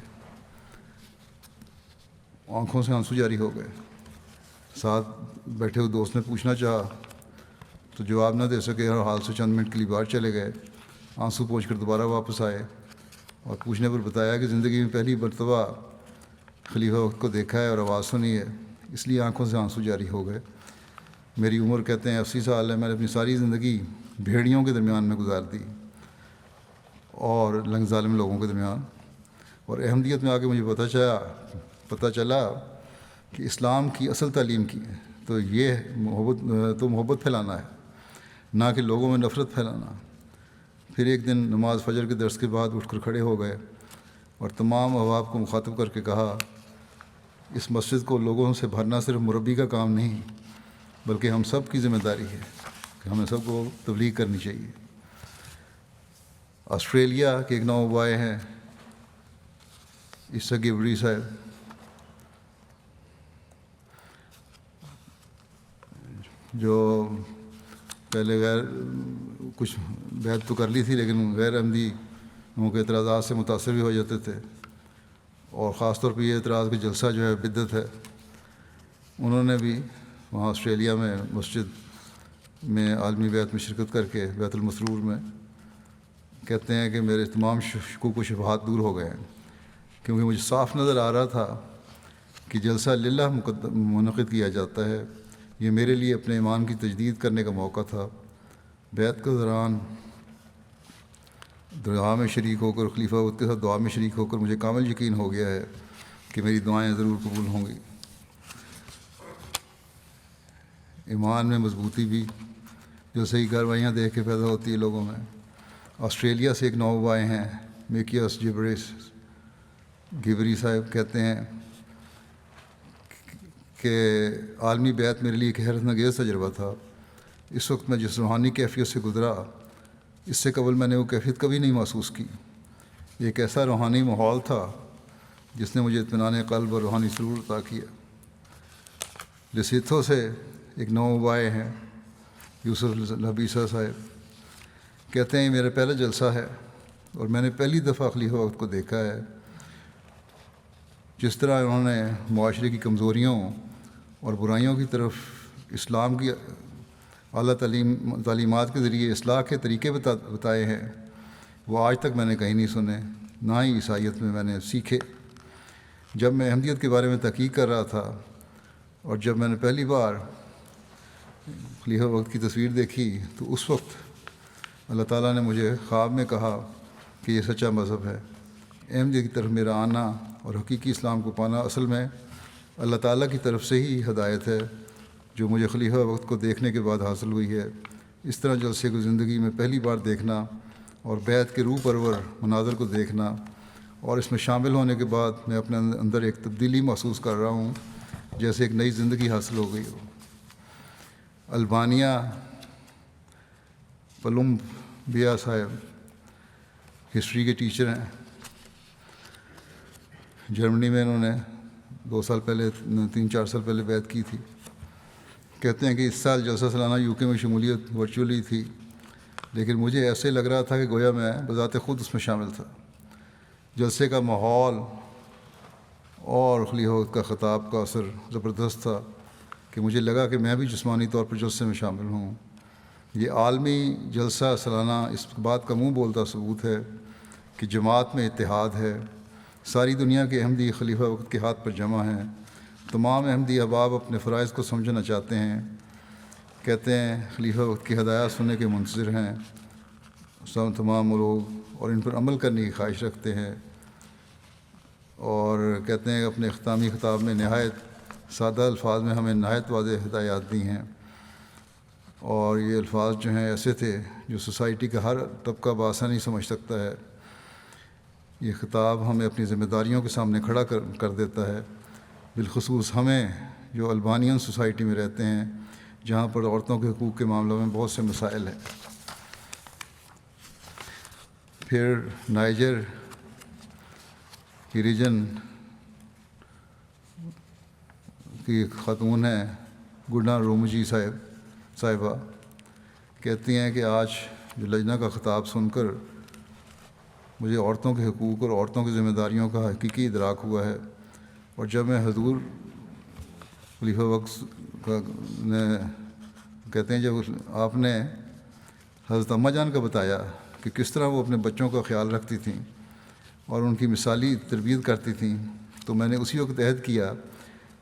آنکھوں سے آنسو جاری ہو گئے. ساتھ بیٹھے ہوئے دوست نے پوچھنا چاہا تو جواب نہ دے سکے اور حال سے چند منٹ کے لیے باہر چلے گئے. آنسو پوچھ کر دوبارہ واپس آئے اور پوچھنے پر بتایا کہ زندگی میں پہلی مرتبہ خلیفہ وقت کو دیکھا ہے اور آواز سنی ہے، اس لیے آنکھوں سے آنسو جاری ہو گئے. میری عمر کہتے ہیں 80 سال ہے. میں نے اپنی ساری زندگی بھیڑیوں کے درمیان میں گزار دی اور لنگ ظالم لوگوں کے درمیان، اور احمدیت میں آ کے مجھے پتہ چلا کہ اسلام کی اصل تعلیم کی ہے تو یہ محبت پھیلانا ہے، نہ کہ لوگوں میں نفرت پھیلانا. پھر ایک دن نماز فجر کے درس کے بعد اٹھ کر کھڑے ہو گئے اور تمام احباب کو مخاطب کر کے کہا اس مسجد کو لوگوں سے بھرنا صرف مربی کا کام نہیں بلکہ ہم سب کی ذمہ داری ہے کہ ہمیں سب کو تبلیغ کرنی چاہیے. آسٹریلیا کے ایک نو بھائی ہیں عیسیٰ گیبری صاحب جو پہلے کچھ بیعت تو کر لی تھی لیکن غیر احمدی ان کے اعتراضات سے متاثر بھی ہو جاتے تھے، اور خاص طور پہ یہ اعتراض کہ جلسہ جو ہے بدعت ہے. انہوں نے بھی وہاں آسٹریلیا میں مسجد میں عالمی بیعت میں شرکت کر کے بیت المسرور میں کہتے ہیں کہ میرے تمام شکوک و شبہات دور ہو گئے ہیں کیونکہ مجھے صاف نظر آ رہا تھا کہ جلسہ للہ منعقد کیا جاتا ہے. یہ میرے لیے اپنے ایمان کی تجدید کرنے کا موقع تھا. بیعت کے دوران دعا میں شریک ہو کر خلیفہ وقت کے ساتھ دعا میں شریک ہو کر مجھے کامل یقین ہو گیا ہے کہ میری دعائیں ضرور قبول ہوں گی. ایمان میں مضبوطی بھی جو صحیح کارروائیاں دیکھ کے پیدا ہوتی ہے لوگوں میں. آسٹریلیا سے ایک نو بھائی ہیں میکیاس گیبری صاحب کہتے ہیں کہ عالمی بیعت میرے لیے ایک حیرت انگیز تجربہ تھا. اس وقت میں جس روحانی کیفیت سے گزرا اس سے قبل میں نے وہ کیفیت کبھی نہیں محسوس کی. ایک ایسا روحانی ماحول تھا جس نے مجھے اطمینان قلب اور روحانی سرور عطا کیا. لسیتھو سے ایک نو بھائی ہیں یوسف لبیسا صاحب کہتے ہیں میرا پہلا جلسہ ہے اور میں نے پہلی دفعہ خلیفہ وقت کو دیکھا ہے. جس طرح انہوں نے معاشرے کی کمزوریوں اور برائیوں کی طرف اسلام کی اعلیٰ تعلیمات کے ذریعے اصلاح کے طریقے بتائے ہیں وہ آج تک میں نے کہیں نہیں سنے، نہ ہی عیسائیت میں نے سیکھے. جب میں احمدیت کے بارے میں تحقیق کر رہا تھا اور جب میں نے پہلی بار خلیفہ وقت کی تصویر دیکھی تو اس وقت اللہ تعالیٰ نے مجھے خواب میں کہا کہ یہ سچا مذہب ہے. احمدیت کی طرف میرا آنا اور حقیقی اسلام کو پانا اصل میں اللہ تعالیٰ کی طرف سے ہی ہدایت ہے جو مجھے خلیفہ وقت کو دیکھنے کے بعد حاصل ہوئی ہے۔ اس طرح جلسے کو زندگی میں پہلی بار دیکھنا اور بیعت کے روح پرور مناظر کو دیکھنا اور اس میں شامل ہونے کے بعد میں اپنے اندر ایک تبدیلی محسوس کر رہا ہوں، جیسے ایک نئی زندگی حاصل ہو گئی ہو۔ البانیہ پلومبیا صاحب ہسٹری کے ٹیچر ہیں، جرمنی میں انہوں نے 3-4 سال پہلے بیعت کی تھی۔ کہتے ہیں کہ اس سال جلسہ سالانہ UK میں شمولیت ورچولی تھی، لیکن مجھے ایسے لگ رہا تھا کہ گویا میں بذات خود اس میں شامل تھا۔ جلسے کا ماحول اور خلیفہ کا خطاب کا اثر زبردست تھا کہ مجھے لگا کہ میں بھی جسمانی طور پر جلسے میں شامل ہوں۔ یہ عالمی جلسہ سالانہ اس بات کا منہ بولتا ثبوت ہے کہ جماعت میں اتحاد ہے۔ ساری دنیا کے احمدی خلیفہ وقت کے ہاتھ پر جمع ہیں۔ تمام احمدی احباب اپنے فرائض کو سمجھنا چاہتے ہیں، کہتے ہیں خلیفہ وقت کی ہدایات سننے کے منتظر ہیں تمام لوگ، اور ان پر عمل کرنے کی خواہش رکھتے ہیں، اور کہتے ہیں کہ اپنے اختتامی خطاب میں نہایت سادہ الفاظ میں ہمیں نہایت واضح ہدایات دی ہیں، اور یہ الفاظ جو ہیں ایسے تھے جو سوسائٹی کا ہر طبقہ بآسانی سمجھ سکتا ہے۔ یہ خطاب ہمیں اپنی ذمہ داریوں کے سامنے کھڑا کر دیتا ہے، بالخصوص ہمیں جو البانین سوسائٹی میں رہتے ہیں، جہاں پر عورتوں کے حقوق کے معاملوں میں بہت سے مسائل ہیں۔ پھر نائجر کی ریجن کی خاتون ہیں گڈا رومجی صاحبہ، کہتی ہیں کہ آج جو لجنہ کا خطاب سن کر مجھے عورتوں کے حقوق اور عورتوں کی ذمہ داریوں کا حقیقی ادراک ہوا ہے، اور جب میں حضور خلیفہ وقت نے کہتے ہیں جب آپ نے حضرت اماں جان کا بتایا کہ کس طرح وہ اپنے بچوں کا خیال رکھتی تھیں اور ان کی مثالی تربیت کرتی تھیں، تو میں نے اسی وقت عہد کیا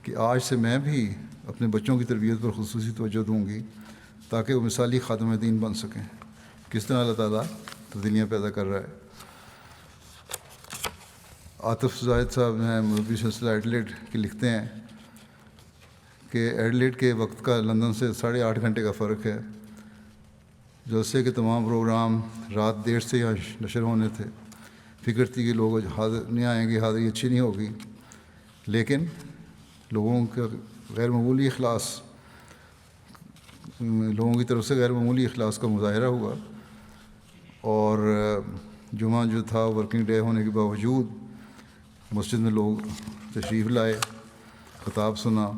کہ آج سے میں بھی اپنے بچوں کی تربیت پر خصوصی توجہ دوں گی تاکہ وہ مثالی خادم دین بن سکیں۔ کس طرح اللہ تعالیٰ تبدیلیاں پیدا کر رہا ہے۔ عاطف زاہد صاحب ہیں مربی سلسلہ ایڈلیڈ کے، لکھتے ہیں کہ ایڈلیڈ کے وقت کا لندن سے 8.5 گھنٹے کا فرق ہے۔ جلسے کے تمام پروگرام رات دیر سے یہاں نشر ہونے تھے۔ فکر تھی کہ لوگ حاضر نہیں آئیں گے، حاضری اچھی نہیں ہوگی، لیکن لوگوں کا غیر معمولی اخلاص، لوگوں کی طرف سے غیر معمولی اخلاص کا مظاہرہ ہوا، اور جمعہ جو تھا ورکنگ ڈے ہونے کے باوجود مسجد میں لوگ تشریف لائے، خطاب سنا۔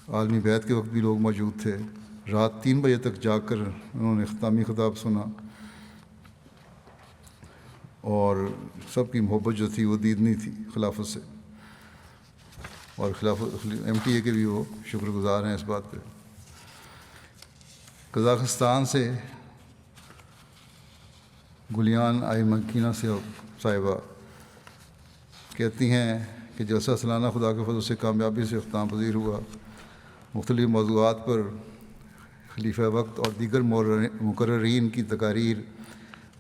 عالمی بیعت کے وقت بھی لوگ موجود تھے۔ رات 3 بجے تک جاگ کر انہوں نے اختتامی خطاب سنا، اور سب کی محبت جو تھی وہ دیدنی تھی خلافت سے، اور MTA کے بھی وہ شکر گزار ہیں اس بات پہ۔ قزاقستان سے گلیان آئی مکینہ صاحبہ کہتی ہیں کہ جلسہ سالانہ خدا کے فضل سے کامیابی سے اختتام پذیر ہوا۔ مختلف موضوعات پر خلیفہ وقت اور دیگر مقررین کی تقاریر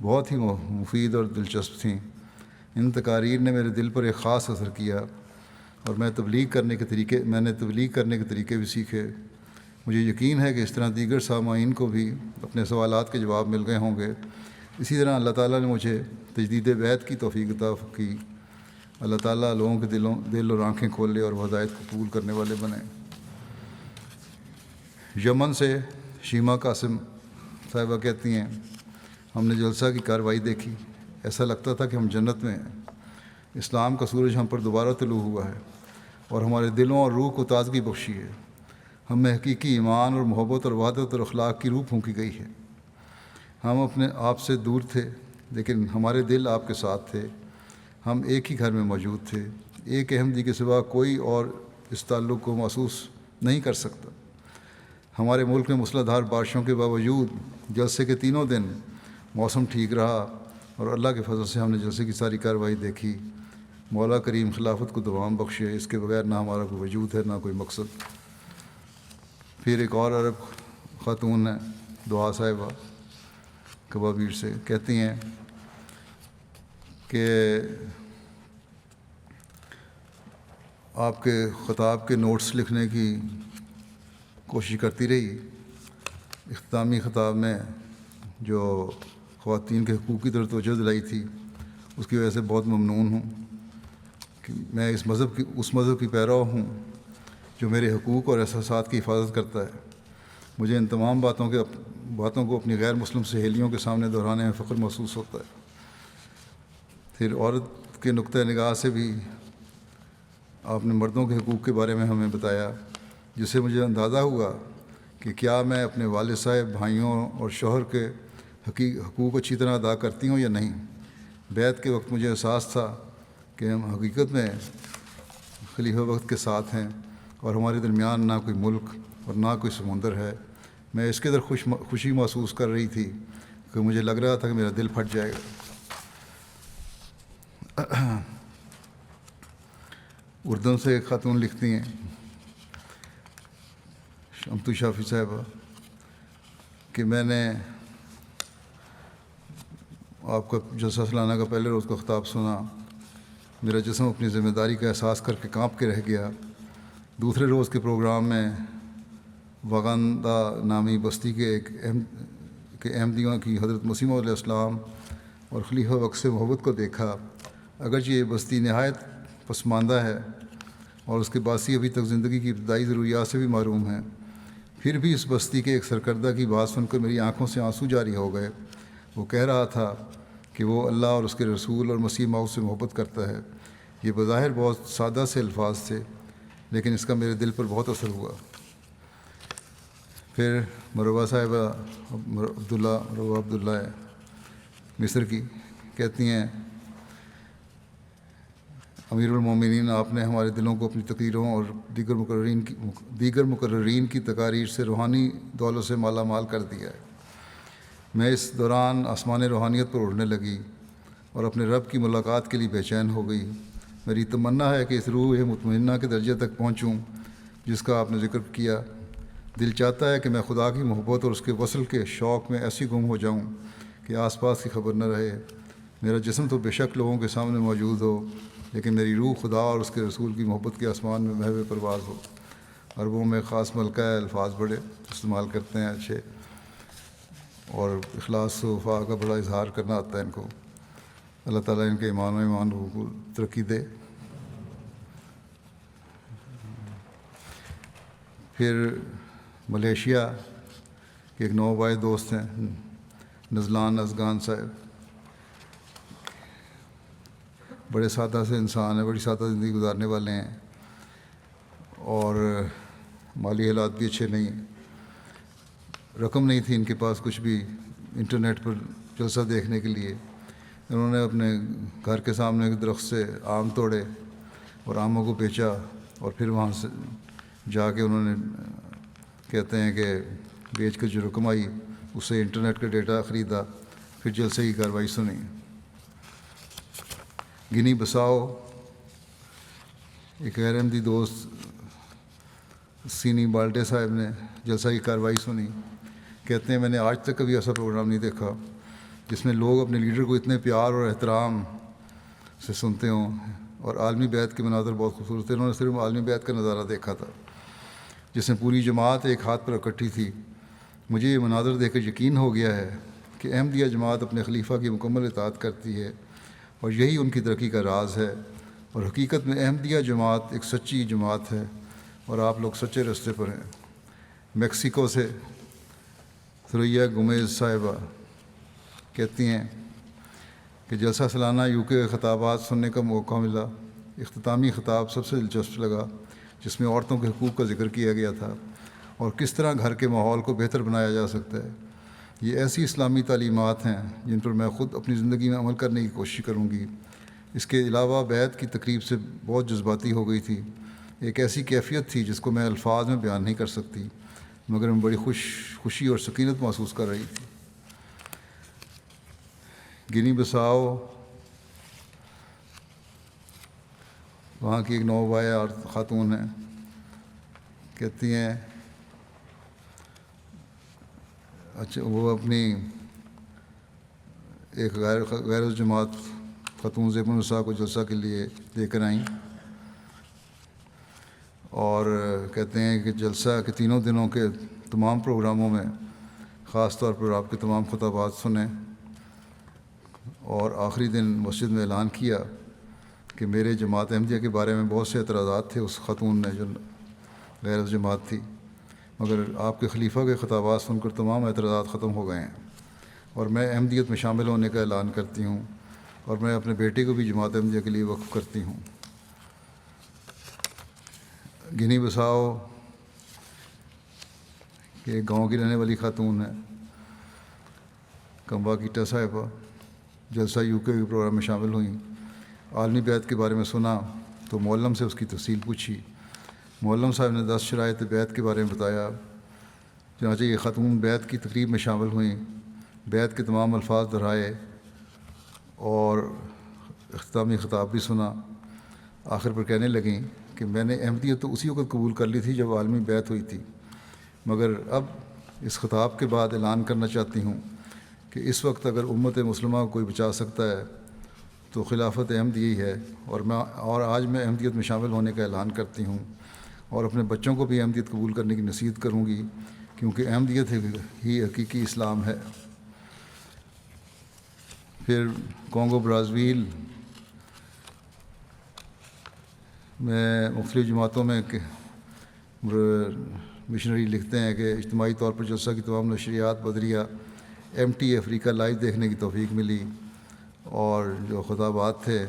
بہت ہی مفید اور دلچسپ تھیں۔ ان تقاریر نے میرے دل پر ایک خاص اثر کیا، اور میں نے تبلیغ کرنے کے طریقے بھی سیکھے۔ مجھے یقین ہے کہ اس طرح دیگر سامعین کو بھی اپنے سوالات کے جواب مل گئے ہوں گے۔ اسی طرح اللہ تعالیٰ نے مجھے تجدید بیعت کی توفیق عطا کی۔ اللہ تعالیٰ لوگوں کے دل اور آنکھیں کھولے اور ہدایت کو قبول کرنے والے بنے۔ یمن سے شیما قاسم صاحبہ کہتی ہیں، ہم نے جلسہ کی کارروائی دیکھی، ایسا لگتا تھا کہ ہم جنت میں ہیں۔ اسلام کا سورج ہم پر دوبارہ طلوع ہوا ہے اور ہمارے دلوں اور روح کو تازگی بخشی ہے۔ ہم میں حقیقی ایمان اور محبت اور وحدت اور اخلاق کی روح پھونکی گئی ہے۔ ہم اپنے آپ سے دور تھے، لیکن ہمارے دل آپ کے ساتھ تھے۔ ہم ایک ہی گھر میں موجود تھے۔ ایک احمدی کے سوا کوئی اور اس تعلق کو محسوس نہیں کر سکتا۔ ہمارے ملک میں موسلا دھار بارشوں کے باوجود جلسے کے 3 دن موسم ٹھیک رہا، اور اللہ کے فضل سے ہم نے جلسے کی ساری کارروائی دیکھی۔ مولا کریم خلافت کو دوام بخشے، اس کے بغیر نہ ہمارا کوئی وجود ہے نہ کوئی مقصد۔ پھر ایک اور عرب خاتون ہیں دعا صاحبہ کبابیر سے، کہتی ہیں کہ آپ کے خطاب کے نوٹس لکھنے کی کوشش کرتی رہی. اختتامی خطاب میں جو خواتین کے حقوق کی طرف توجہ دلائی تھی اس کی وجہ سے بہت ممنون ہوں کہ میں اس مذہب کی پیرو ہوں جو میرے حقوق اور احساسات کی حفاظت کرتا ہے. مجھے ان تمام باتوں کو اپنی غیر مسلم سہیلیوں کے سامنے دہرانے میں فخر محسوس ہوتا ہے. پھر عورت کے نقطۂ نگاہ سے بھی آپ نے مردوں کے حقوق کے بارے میں ہمیں بتایا، جس سے مجھے اندازہ ہوا کہ کیا میں اپنے والد صاحب، بھائیوں اور شوہر کے حقوق اچھی طرح ادا کرتی ہوں یا نہیں. بیعت کے وقت مجھے احساس تھا کہ ہم حقیقت میں خلیفہ وقت کے ساتھ ہیں اور ہمارے درمیان نہ کوئی ملک اور نہ کوئی سمندر ہے. میں اس قدر خوشی محسوس کر رہی تھی کہ مجھے لگ رہا تھا کہ میرا دل پھٹ جائے گا. اردن سے ایک خاتون لکھتی ہیں، شمتو شافی صاحبہ، کہ میں نے آپ کا جلسہ سالانہ کا پہلے روز کا خطاب سنا. میرا جسم اپنی ذمہ داری کا احساس کر کے کانپ کے رہ گیا. دوسرے روز کے پروگرام میں وغندہ نامی بستی کے احمدیوں کی حضرت مسیح علیہ السلام اور خلیفہ وقت سے محبت کو دیکھا. اگرچہ یہ بستی نہایت پسماندہ ہے اور اس کے باسی ابھی تک زندگی کی ابتدائی ضروریات سے بھی محروم ہیں، پھر بھی اس بستی کے ایک سرکردہ کی بات سن کر میری آنکھوں سے آنسو جاری ہو گئے. وہ کہہ رہا تھا کہ وہ اللہ اور اس کے رسول اور مسیح موعود سے محبت کرتا ہے. یہ بظاہر بہت سادہ سے الفاظ تھے، لیکن اس کا میرے دل پر بہت اثر ہوا. پھر مروہ صاحبہ مروہ عبداللہ ہے مصر کی، کہتی ہیں، امیر المومنین، آپ نے ہمارے دلوں کو اپنی تقریروں اور دیگر مقررین کی تقاریر سے روحانی دولت سے مالا مال کر دیا ہے. میں اس دوران آسمان روحانیت پر اڑنے لگی اور اپنے رب کی ملاقات کے لیے بے چین ہو گئی. میری تمنا ہے کہ اس روح مطمئنہ کے درجے تک پہنچوں جس کا آپ نے ذکر کیا. دل چاہتا ہے کہ میں خدا کی محبت اور اس کے وصل کے شوق میں ایسی گم ہو جاؤں کہ آس پاس کی خبر نہ رہے. میرا جسم تو بے شک لوگوں کے سامنے موجود ہو، لیکن میری روح خدا اور اس کے رسول کی محبت کے آسمان میں محو پرواز ہو. عربوں میں خاص ملکہ الفاظ بڑے استعمال کرتے ہیں اچھے، اور اخلاص و وفا کا بڑا اظہار کرنا آتا ہے ان کو. اللہ تعالیٰ ان کے ایمان روح کو ترقی دے. پھر ملیشیا کے ایک نوبائے دوست ہیں، نزلان ازگان صاحب. بڑے سادہ سے انسان ہیں، بڑی سادہ زندگی گزارنے والے ہیں، اور مالی حالات بھی اچھے نہیں ہیں. رقم نہیں تھی ان کے پاس کچھ بھی انٹرنیٹ پر جلسہ دیکھنے کے لیے. انہوں نے اپنے گھر کے سامنے ایک درخت سے آم توڑے اور آموں کو بیچا، اور پھر وہاں سے جا کے انہوں نے، کہتے ہیں کہ بیچ کر جو رقم آئی اس سے انٹرنیٹ کا ڈیٹا خریدا، پھر جلسے کی کارروائی سنی. گنی بساؤ ایک غیر احمدی دوست سینی بالڈے صاحب نے جلسہ کی کارروائی سنی. کہتے ہیں، میں نے آج تک کبھی ایسا پروگرام نہیں دیکھا جس میں لوگ اپنے لیڈر کو اتنے پیار اور احترام سے سنتے ہوں، اور عالمی بیعت کے مناظر بہت خوبصورت تھے. انہوں نے صرف عالمی بیعت کا نظارہ دیکھا تھا جس میں پوری جماعت ایک ہاتھ پر اکٹھی تھی. مجھے یہ مناظر دیکھ کر یقین ہو گیا ہے کہ احمدیہ جماعت اپنے خلیفہ کی مکمل اطاعت کرتی ہے، اور یہی ان کی ترقی کا راز ہے. اور حقیقت میں احمدیہ جماعت ایک سچی جماعت ہے، اور آپ لوگ سچے راستے پر ہیں. میکسیکو سے ثریا گومیز صاحبہ کہتی ہیں کہ جلسہ سالانہ UK کے خطابات سننے کا موقع ملا. اختتامی خطاب سب سے دلچسپ لگا، جس میں عورتوں کے حقوق کا ذکر کیا گیا تھا اور کس طرح گھر کے ماحول کو بہتر بنایا جا سکتا ہے. یہ ایسی اسلامی تعلیمات ہیں جن پر میں خود اپنی زندگی میں عمل کرنے کی کوشش کروں گی. اس کے علاوہ بیعت کی تقریب سے بہت جذباتی ہو گئی تھی. ایک ایسی کیفیت تھی جس کو میں الفاظ میں بیان نہیں کر سکتی، مگر میں بڑی خوشی اور سکینت محسوس کر رہی تھی. گنی بساؤ وہاں کی ایک نوبائے خاتون ہیں، کہتی ہیں، اچھا وہ اپنی ایک غیر جماعت خاتون زیب النساء کو جلسہ کے لیے لے کر آئیں، اور کہتے ہیں کہ جلسہ کے تینوں دنوں کے تمام پروگراموں میں خاص طور پر آپ کے تمام خطابات سنیں، اور آخری دن مسجد میں اعلان کیا کہ میرے جماعت احمدیہ کے بارے میں بہت سے اعتراضات تھے اس خاتون نے جو غیر جماعت تھی، مگر آپ کے خلیفہ کے خطابات سن کر تمام اعتراضات ختم ہو گئے ہیں، اور میں احمدیت میں شامل ہونے کا اعلان کرتی ہوں، اور میں اپنے بیٹے کو بھی جماعت احمدیہ کے لیے وقف کرتی ہوں۔ گنی بساؤ کہ ایک گاؤں کی رہنے والی خاتون ہے، کمبا کیٹا صاحبہ، جلسہ UK کے پروگرام میں شامل ہوئیں، عالمی بیعت کے بارے میں سنا تو معلم سے اس کی تفصیل پوچھی۔ معلم صاحب نے 10 شرائط بیعت کے بارے میں بتایا، چنانچہ یہ خاتون بیعت کی تقریب میں شامل ہوئیں، بیعت کے تمام الفاظ دہرائے اور اختتامی خطاب بھی سنا۔ آخر پر کہنے لگیں کہ میں نے احمدیت تو اسی وقت قبول کر لی تھی جب عالمی بیعت ہوئی تھی، مگر اب اس خطاب کے بعد اعلان کرنا چاہتی ہوں کہ اس وقت اگر امت مسلمہ کو کوئی بچا سکتا ہے تو خلافت احمدیہ ہی ہے، اور آج میں احمدیت میں شامل ہونے کا اعلان کرتی ہوں، اور اپنے بچوں کو بھی احمدیت قبول کرنے کی نصیحت کروں گی، کیونکہ احمدیت ہی حقیقی اسلام ہے۔ پھر کانگو برازیل میں مختلف جماعتوں میں مشنری لکھتے ہیں کہ اجتماعی طور پر جلسہ کی تمام نشریات بدریہ MT افریقہ لائیو دیکھنے کی توفیق ملی، اور جو خطابات تھے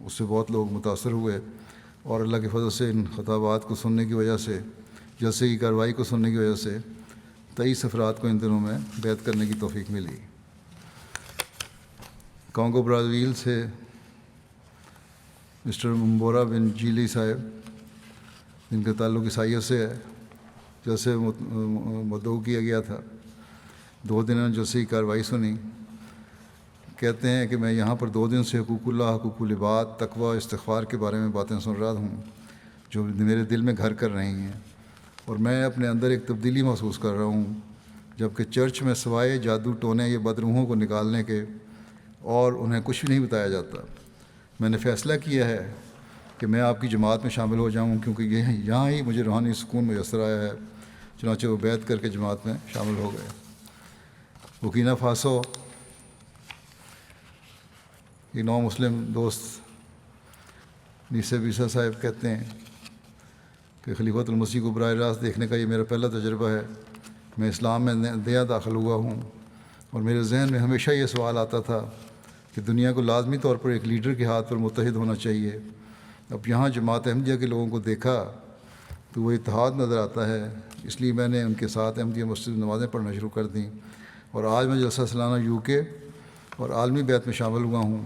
اس سے بہت لوگ متاثر ہوئے، اور اللہ کے فضل سے ان خطابات کو سننے کی وجہ سے، جلسے کی کارروائی کو سننے کی وجہ سے 23 افراد کو ان دنوں میں بیعت کرنے کی توفیق ملی۔ کانگو برازیل سے مسٹر ممبورا بن جیلی صاحب، جن کا تعلق عیسائیت سے ہے، جلسے مدعو کیا گیا تھا، 2 دن جلسے کی کارروائی سنی۔ کہتے ہیں کہ میں یہاں پر 2 دن سے حقوق اللہ، حقوق العباد، تقوی، استغفار کے بارے میں باتیں سن رہا ہوں جو میرے دل میں گھر کر رہی ہیں، اور میں اپنے اندر ایک تبدیلی محسوس کر رہا ہوں، جبکہ چرچ میں سوائے جادو ٹونے یا بدروحوں کو نکالنے کے اور انہیں کچھ بھی نہیں بتایا جاتا۔ میں نے فیصلہ کیا ہے کہ میں آپ کی جماعت میں شامل ہو جاؤں، کیونکہ یہاں ہی مجھے روحانی سکون میسر آیا ہے۔ چنانچہ وہ بیعت کر کے جماعت میں شامل ہو گئے۔ بورکینا فاسو، یہ نو مسلم دوست نیسے بیسا صاحب کہتے ہیں کہ خلیفۃ المسیح کو براہ راست دیکھنے کا یہ میرا پہلا تجربہ ہے۔ میں اسلام میں نیا داخل ہوا ہوں، اور میرے ذہن میں ہمیشہ یہ سوال آتا تھا کہ دنیا کو لازمی طور پر ایک لیڈر کے ہاتھ پر متحد ہونا چاہیے۔ اب یہاں جماعت احمدیہ کے لوگوں کو دیکھا تو وہ اتحاد نظر آتا ہے، اس لیے میں نے ان کے ساتھ احمدیہ مسجد نمازیں پڑھنا شروع کر دیں، اور آج میں جلسہ سالانہ UK اور عالمی بیعت میں شامل ہوا ہوں،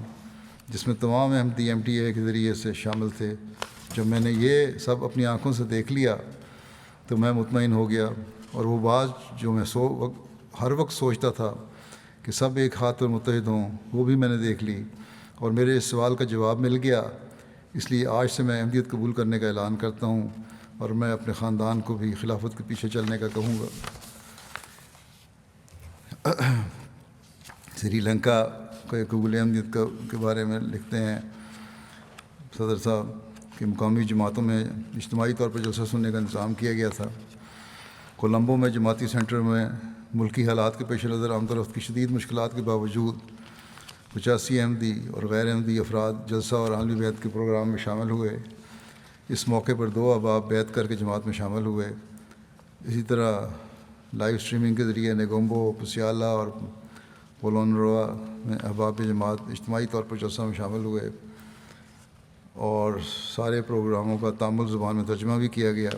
جس میں تمام احمدی MTA کے ذریعے سے شامل تھے۔ جب میں نے یہ سب اپنی آنکھوں سے دیکھ لیا تو میں مطمئن ہو گیا، اور وہ بات جو میں ہر وقت سوچتا تھا کہ سب ایک ہاتھ پر متحد ہوں، وہ بھی میں نے دیکھ لی، اور میرے اس سوال کا جواب مل گیا۔ اس لیے آج سے میں احمدیت قبول کرنے کا اعلان کرتا ہوں، اور میں اپنے خاندان کو بھی خلافت کے پیچھے چلنے کا کہوں گا۔ سری لنکا کے قبول احمدیت کے بارے میں لکھتے ہیں صدر صاحب کہ مقامی جماعتوں میں اجتماعی طور پر جلسہ سننے کا انتظام کیا گیا تھا۔ کولمبو میں جماعتی سینٹر میں ملکی حالات کے پیش نظر آمد و رفت کی شدید مشکلات کے باوجود 85 احمدی اور غیر احمدی افراد جلسہ اور عالمی بیعت کے پروگرام میں شامل ہوئے۔ اس موقع پر 2 احباب بیعت کر کے جماعت میں شامل ہوئے۔ اسی طرح لائیو اسٹریمنگ کے ذریعے نیگومبو، پسیالا اور پولونروا میں احباب جماعت اجتماعی طور پر جلسہ میں شامل ہوئے، اور سارے پروگراموں کا تامل زبان میں ترجمہ بھی کیا گیا۔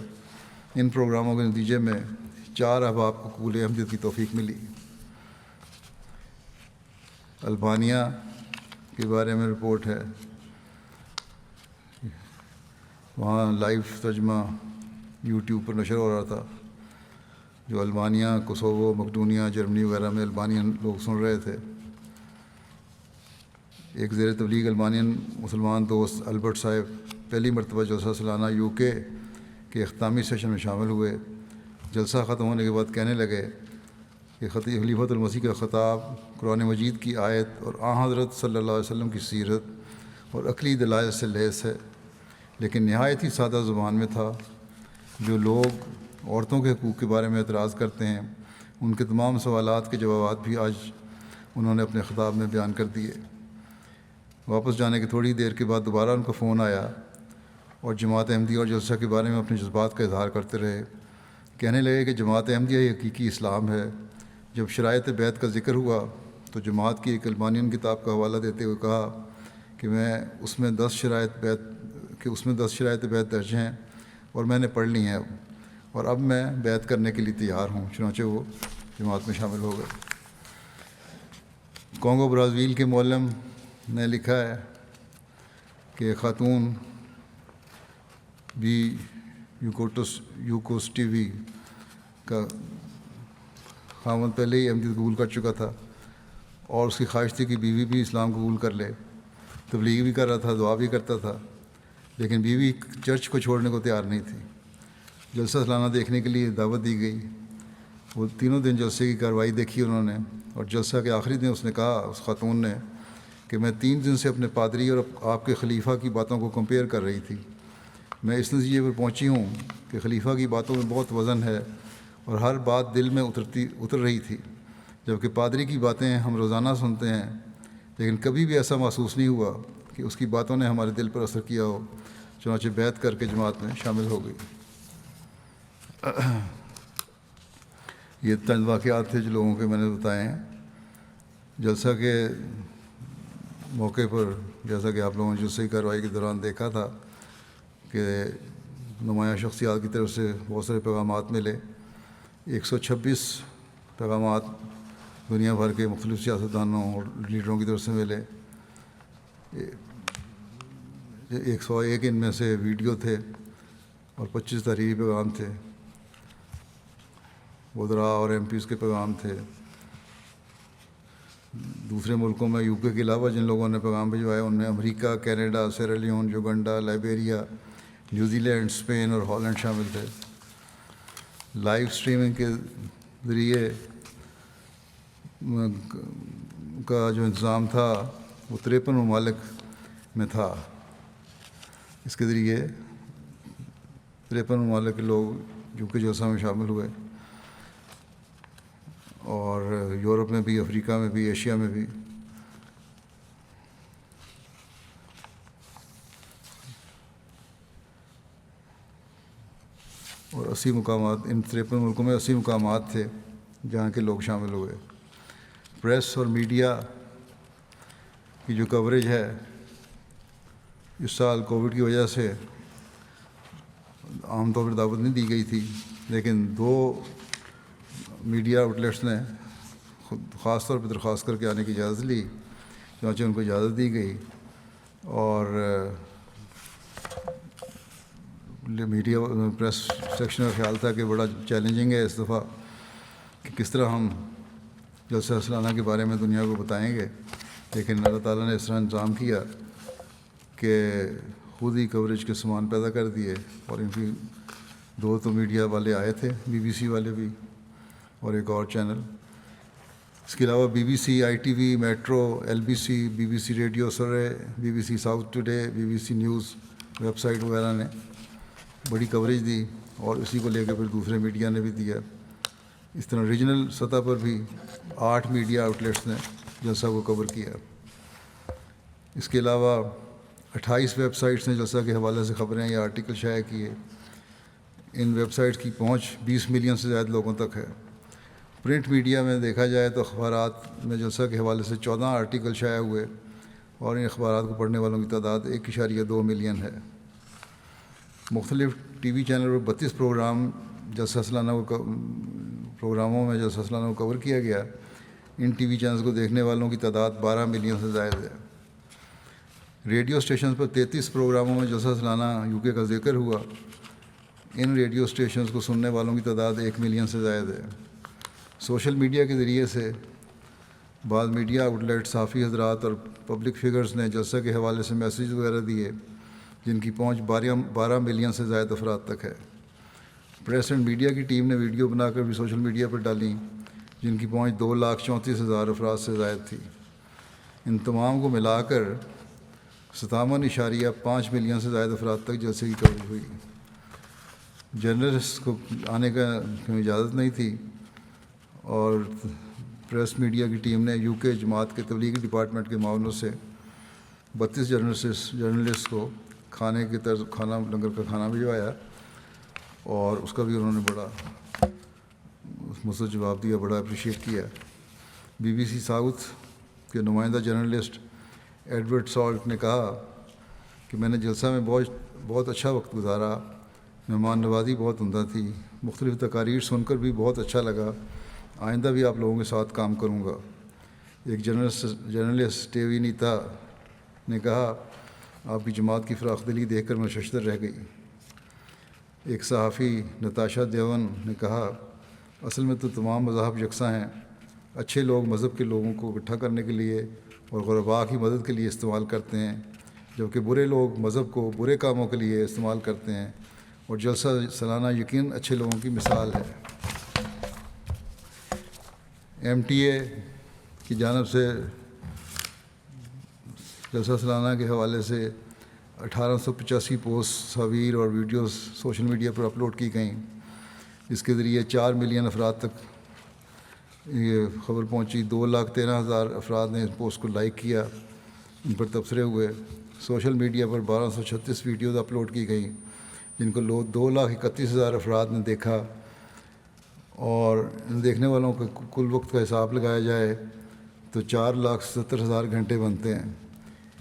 ان پروگراموں کے نتیجے میں 4 احباب کو قبول احمدیت کی توفیق ملی۔ البانیہ کے بارے میں رپورٹ ہے، وہاں لائیو ترجمہ YouTube پر نشر ہو رہا تھا، جو البانیہ، کوسوو، مقدونیہ، جرمنی وغیرہ میں البانین لوگ سن رہے تھے۔ ایک زیر تبلیغ البانین مسلمان دوست البرٹ صاحب پہلی مرتبہ جلسہ سالانہ UK کے اختتامی سیشن میں شامل ہوئے۔ جلسہ ختم ہونے کے بعد کہنے لگے کہ خلیفۃ المسیح کا خطاب قرآن مجید کی آیت اور حضرت صلی اللہ علیہ وسلم کی سیرت اور عقلی دلائل سے لیس ہے، لیکن نہایت ہی سادہ زبان میں تھا، جو لوگ عورتوں کے حقوق کے بارے میں اعتراض کرتے ہیں ان کے تمام سوالات کے جوابات بھی آج انہوں نے اپنے خطاب میں بیان کر دیے۔ واپس جانے کے تھوڑی دیر کے بعد دوبارہ ان کو فون آیا اور جماعت احمدیہ اور جلسہ کے بارے میں اپنے جذبات کا اظہار کرتے رہے۔ کہنے لگے کہ جماعت احمدیہ ہی حقیقی اسلام ہے۔ جب شرائط بیعت کا ذکر ہوا تو جماعت کی ایک المانین کتاب کا حوالہ دیتے ہوئے کہا کہ اس میں 10 شرائط بیعت درج ہیں اور میں نے پڑھ لی ہیں اور اب میں بیعت کرنے کے لیے تیار ہوں۔ چنانچہ وہ جماعت میں شامل ہو گئے۔ کانگو برازیل کے معلم نے لکھا ہے کہ خاتون بھی یوکوسٹیوی کا خاوند پہلے ہی احمدیت قبول کر چکا تھا اور اس کی خواہش تھی کہ بیوی بھی اسلام قبول کر لے۔ تبلیغ بھی کر رہا تھا، دعا بھی کرتا تھا، لیکن بیوی چرچ کو چھوڑنے کو تیار نہیں تھی۔ جلسہ سالانہ دیکھنے کے لیے دعوت دی گئی۔ وہ تینوں دن جلسے کی کارروائی دیکھی انہوں نے، اور جلسہ کے آخری دن اس نے کہا، اس خاتون نے، کہ میں 3 دن سے اپنے پادری اور آپ کے خلیفہ کی باتوں کو کمپیئر کر رہی تھی۔ میں اس نتیجے پر پہنچی ہوں کہ خلیفہ کی باتوں میں بہت وزن ہے اور ہر بات دل میں اتر رہی تھی، جبکہ پادری کی باتیں ہم روزانہ سنتے ہیں، لیکن کبھی بھی ایسا محسوس نہیں ہوا کہ اس کی باتوں نے ہمارے دل پر اثر کیا ہو۔ چنانچہ بیعت کر کے جماعت میں شامل ہو گئی۔ یہ چند واقعات تھے جو لوگوں کے میں نے بتائے ہیں۔ جلسہ کے موقع پر جیسا کہ آپ لوگوں نے جلسے کی کارروائی کے دوران دیکھا تھا کہ نمایاں شخصیات کی طرف سے بہت سارے پیغامات ملے۔ 126 پیغامات دنیا بھر کے مختلف سیاستدانوں اور لیڈروں کی طرف سے ملے۔ 101 ان میں سے ویڈیو تھے اور 25 تحریری پیغام تھے۔ وزراء اور ایم پیز کے پیغام تھے۔ دوسرے ملکوں میں یو کے علاوہ جن لوگوں نے پیغام بھجوائے ان میں امریکہ، Canada, Sierra Leone, Uganda, Liberia, New لینڈ، اسپین اور ہالینڈ شامل تھے۔ لائیو اسٹریمنگ کے ذریعے کا جو انتظام تھا وہ 53 ممالک میں تھا۔ اس کے ذریعے 53 ممالک کے لوگ جو کہ جلسہ میں شامل ہوئے، اور یورپ میں بھی، افریقہ میں بھی، ایشیا میں بھی۔ اور 80 مقامات، ان 53 ملکوں میں 80 مقامات تھے جہاں کے لوگ شامل ہوئے۔ پریس اور میڈیا کی جو کوریج ہے اس سال کووڈ کی وجہ سے عام طور پر دعوت نہیں دی گئی تھی، لیکن 2 میڈیا آؤٹلیٹس نے خاص طور پہ درخواست کر کے آنے کی اجازت لی، چنانچہ ان کو اجازت دی گئی۔ اور میڈیا پریس سیکشن کا خیال تھا کہ بڑا چیلنجنگ ہے اس دفعہ کہ کس طرح ہم جلسہ سالانہ کے بارے میں دنیا کو بتائیں گے، لیکن اللہ تعالیٰ نے اس طرح انتظام کیا کہ خود ہی کوریج کے سامان پیدا کر دیے۔ اور ان کی 2 تو میڈیا والے آئے تھے، بی بی سی والے بھی اور ایک اور چینل۔ اس کے علاوہ B B C, I T V, Metro, L B C, B B C radio Surrey, B B C South Today, B B C news website وغیرہ نے بڑی کوریج دی، اور اسی کو لے کے پھر دوسرے میڈیا نے بھی دیا۔ اس طرح ریجنل سطح پر بھی 8 میڈیا آؤٹلیٹس نے جلسہ کو کور کیا۔ اس کے علاوہ 28 ویب سائٹس نے جلسہ کے حوالے سے خبریں یا آرٹیکل شائع کیے۔ ان ویب سائٹس کی پہنچ 20 ملین سے زائد لوگوں تک ہے۔ پرنٹ میڈیا میں دیکھا جائے تو اخبارات میں جلسہ کے حوالے سے 14 آرٹیکل شائع ہوئے، اور ان اخبارات کو پڑھنے والوں کی تعداد 1.2 ملین ہے۔ مختلف ٹی وی چینل پر 32 پروگرام جلسہ سالانہ پروگراموں میں جلسہ سالانہ کو کور کیا گیا۔ ان ٹی وی چینلز کو دیکھنے والوں کی تعداد 12 ملین سے زائد ہے۔ ریڈیو اسٹیشنز پر 33 پروگراموں میں جلسہ سالانہ یو کے کا ذکر ہوا۔ ان ریڈیو اسٹیشنز کو سننے والوں کی تعداد 1 ملین سے زائد ہے۔ سوشل میڈیا کے ذریعے سے بعض میڈیا آؤٹلیٹ، صحافی حضرات اور پبلک فگرز نے جلسہ کے حوالے سے میسیج وغیرہ دیے، جن کی پہنچ 12 ملین سے زائد افراد تک ہے۔ پریس اینڈ میڈیا کی ٹیم نے ویڈیو بنا کر بھی سوشل میڈیا پر ڈالیں، جن کی پہنچ 2,34,000 افراد سے زائد تھی۔ ان تمام کو ملا کر 57.5 ملین سے زائد افراد تک جلسے کی کوریج ہوئی۔ جرنلسٹ کو آنے کا اجازت نہیں تھی، اور پریس میڈیا کی ٹیم نے یو کے جماعت کے تبلیغی ڈپارٹمنٹ کے معاونوں سے 32 جرنلسٹ کو کھانے کی طرز کھانا لنگر کا کھانا بھجوایا، اور اس کا بھی انہوں نے بڑا مثبت جواب دیا، بڑا اپریشیٹ کیا۔ بی بی سی ساؤتھ کے نمائندہ جرنلسٹ ایڈورڈ سالٹ نے کہا کہ میں نے جلسہ میں بہت اچھا وقت گزارا، مہمان نوازی بہت عمدہ تھی، مختلف تقاریر سن کر بھی بہت اچھا لگا، آئندہ بھی آپ لوگوں کے ساتھ کام کروں گا۔ ایک جرنلسٹ ٹیوی نیتا نے کہا آپ کی جماعت کی فراخ دلی دیکھ کر میں ششدر رہ گئی۔ ایک صحافی نتاشا دیون نے کہا اصل میں تو تمام مذاہب یکساں ہیں، اچھے لوگ مذہب کے لوگوں کو اکٹھا کرنے کے لیے اور غرباء کی مدد کے لیے استعمال کرتے ہیں، جبکہ برے لوگ مذہب کو برے کاموں کے لیے استعمال کرتے ہیں، اور جلسہ سالانہ یقین اچھے لوگوں کی مثال ہے۔ ایم ٹی اے کی جانب سے جلسہ سالانہ کے حوالے سے 1885 پوسٹ، تصاویر اور ویڈیوز سوشل میڈیا پر اپلوڈ کی گئیں، جس کے ذریعے 4 ملین افراد تک یہ خبر پہنچی۔ 2,13,000 افراد نے اس پوسٹ کو لائک کیا، ان پر تبصرے ہوئے۔ سوشل میڈیا پر 1236 ویڈیوز اپلوڈ کی گئیں، جن کو 2,31,000 افراد نے دیکھا، اور ان دیکھنے والوں کے کل وقت کا حساب لگایا جائے تو 4,70,000 گھنٹے بنتے ہیں۔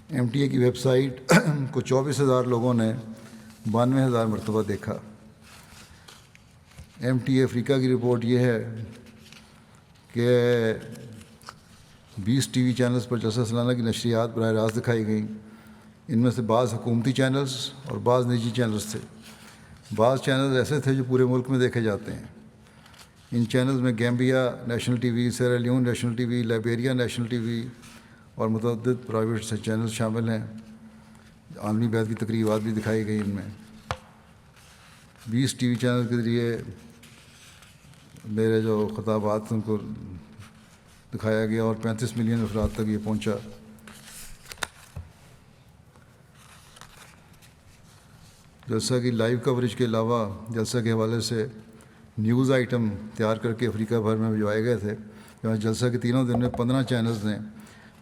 ایم ٹی اے کی ویب سائٹ کو 24,000 لوگوں نے 92,000 مرتبہ دیکھا۔ ایم ٹی اے افریقہ کی رپورٹ یہ ہے کہ 20 ٹی وی چینلز پر جلسہ سالانہ کی نشریات براہ راست دکھائی گئیں، ان میں سے بعض حکومتی چینلز اور بعض نجی چینلز تھے۔ بعض چینلز ایسے تھے جو پورے ملک میں دیکھے جاتے ہیں۔ ان چینلز میں Gambia national T V, Sierra Leone national T V, Liberia national T V اور متعدد پرائیویٹ چینلز شامل ہیں۔ عالمی بیت کی تقریبات بھی دکھائی گئی ان میں۔ 20 ٹی وی چینل کے ذریعے میرے جو خطابات ان کو دکھایا گیا، اور 35 ملین افراد تک یہ پہنچا۔ جلسہ کی لائیو کوریج کے علاوہ جلسہ کے حوالے سے نیوز آئٹم تیار کر کے افریقہ بھر میں بھجوائے گئے تھے، جہاں جلسہ کے تینوں دن میں 15 چینلز نے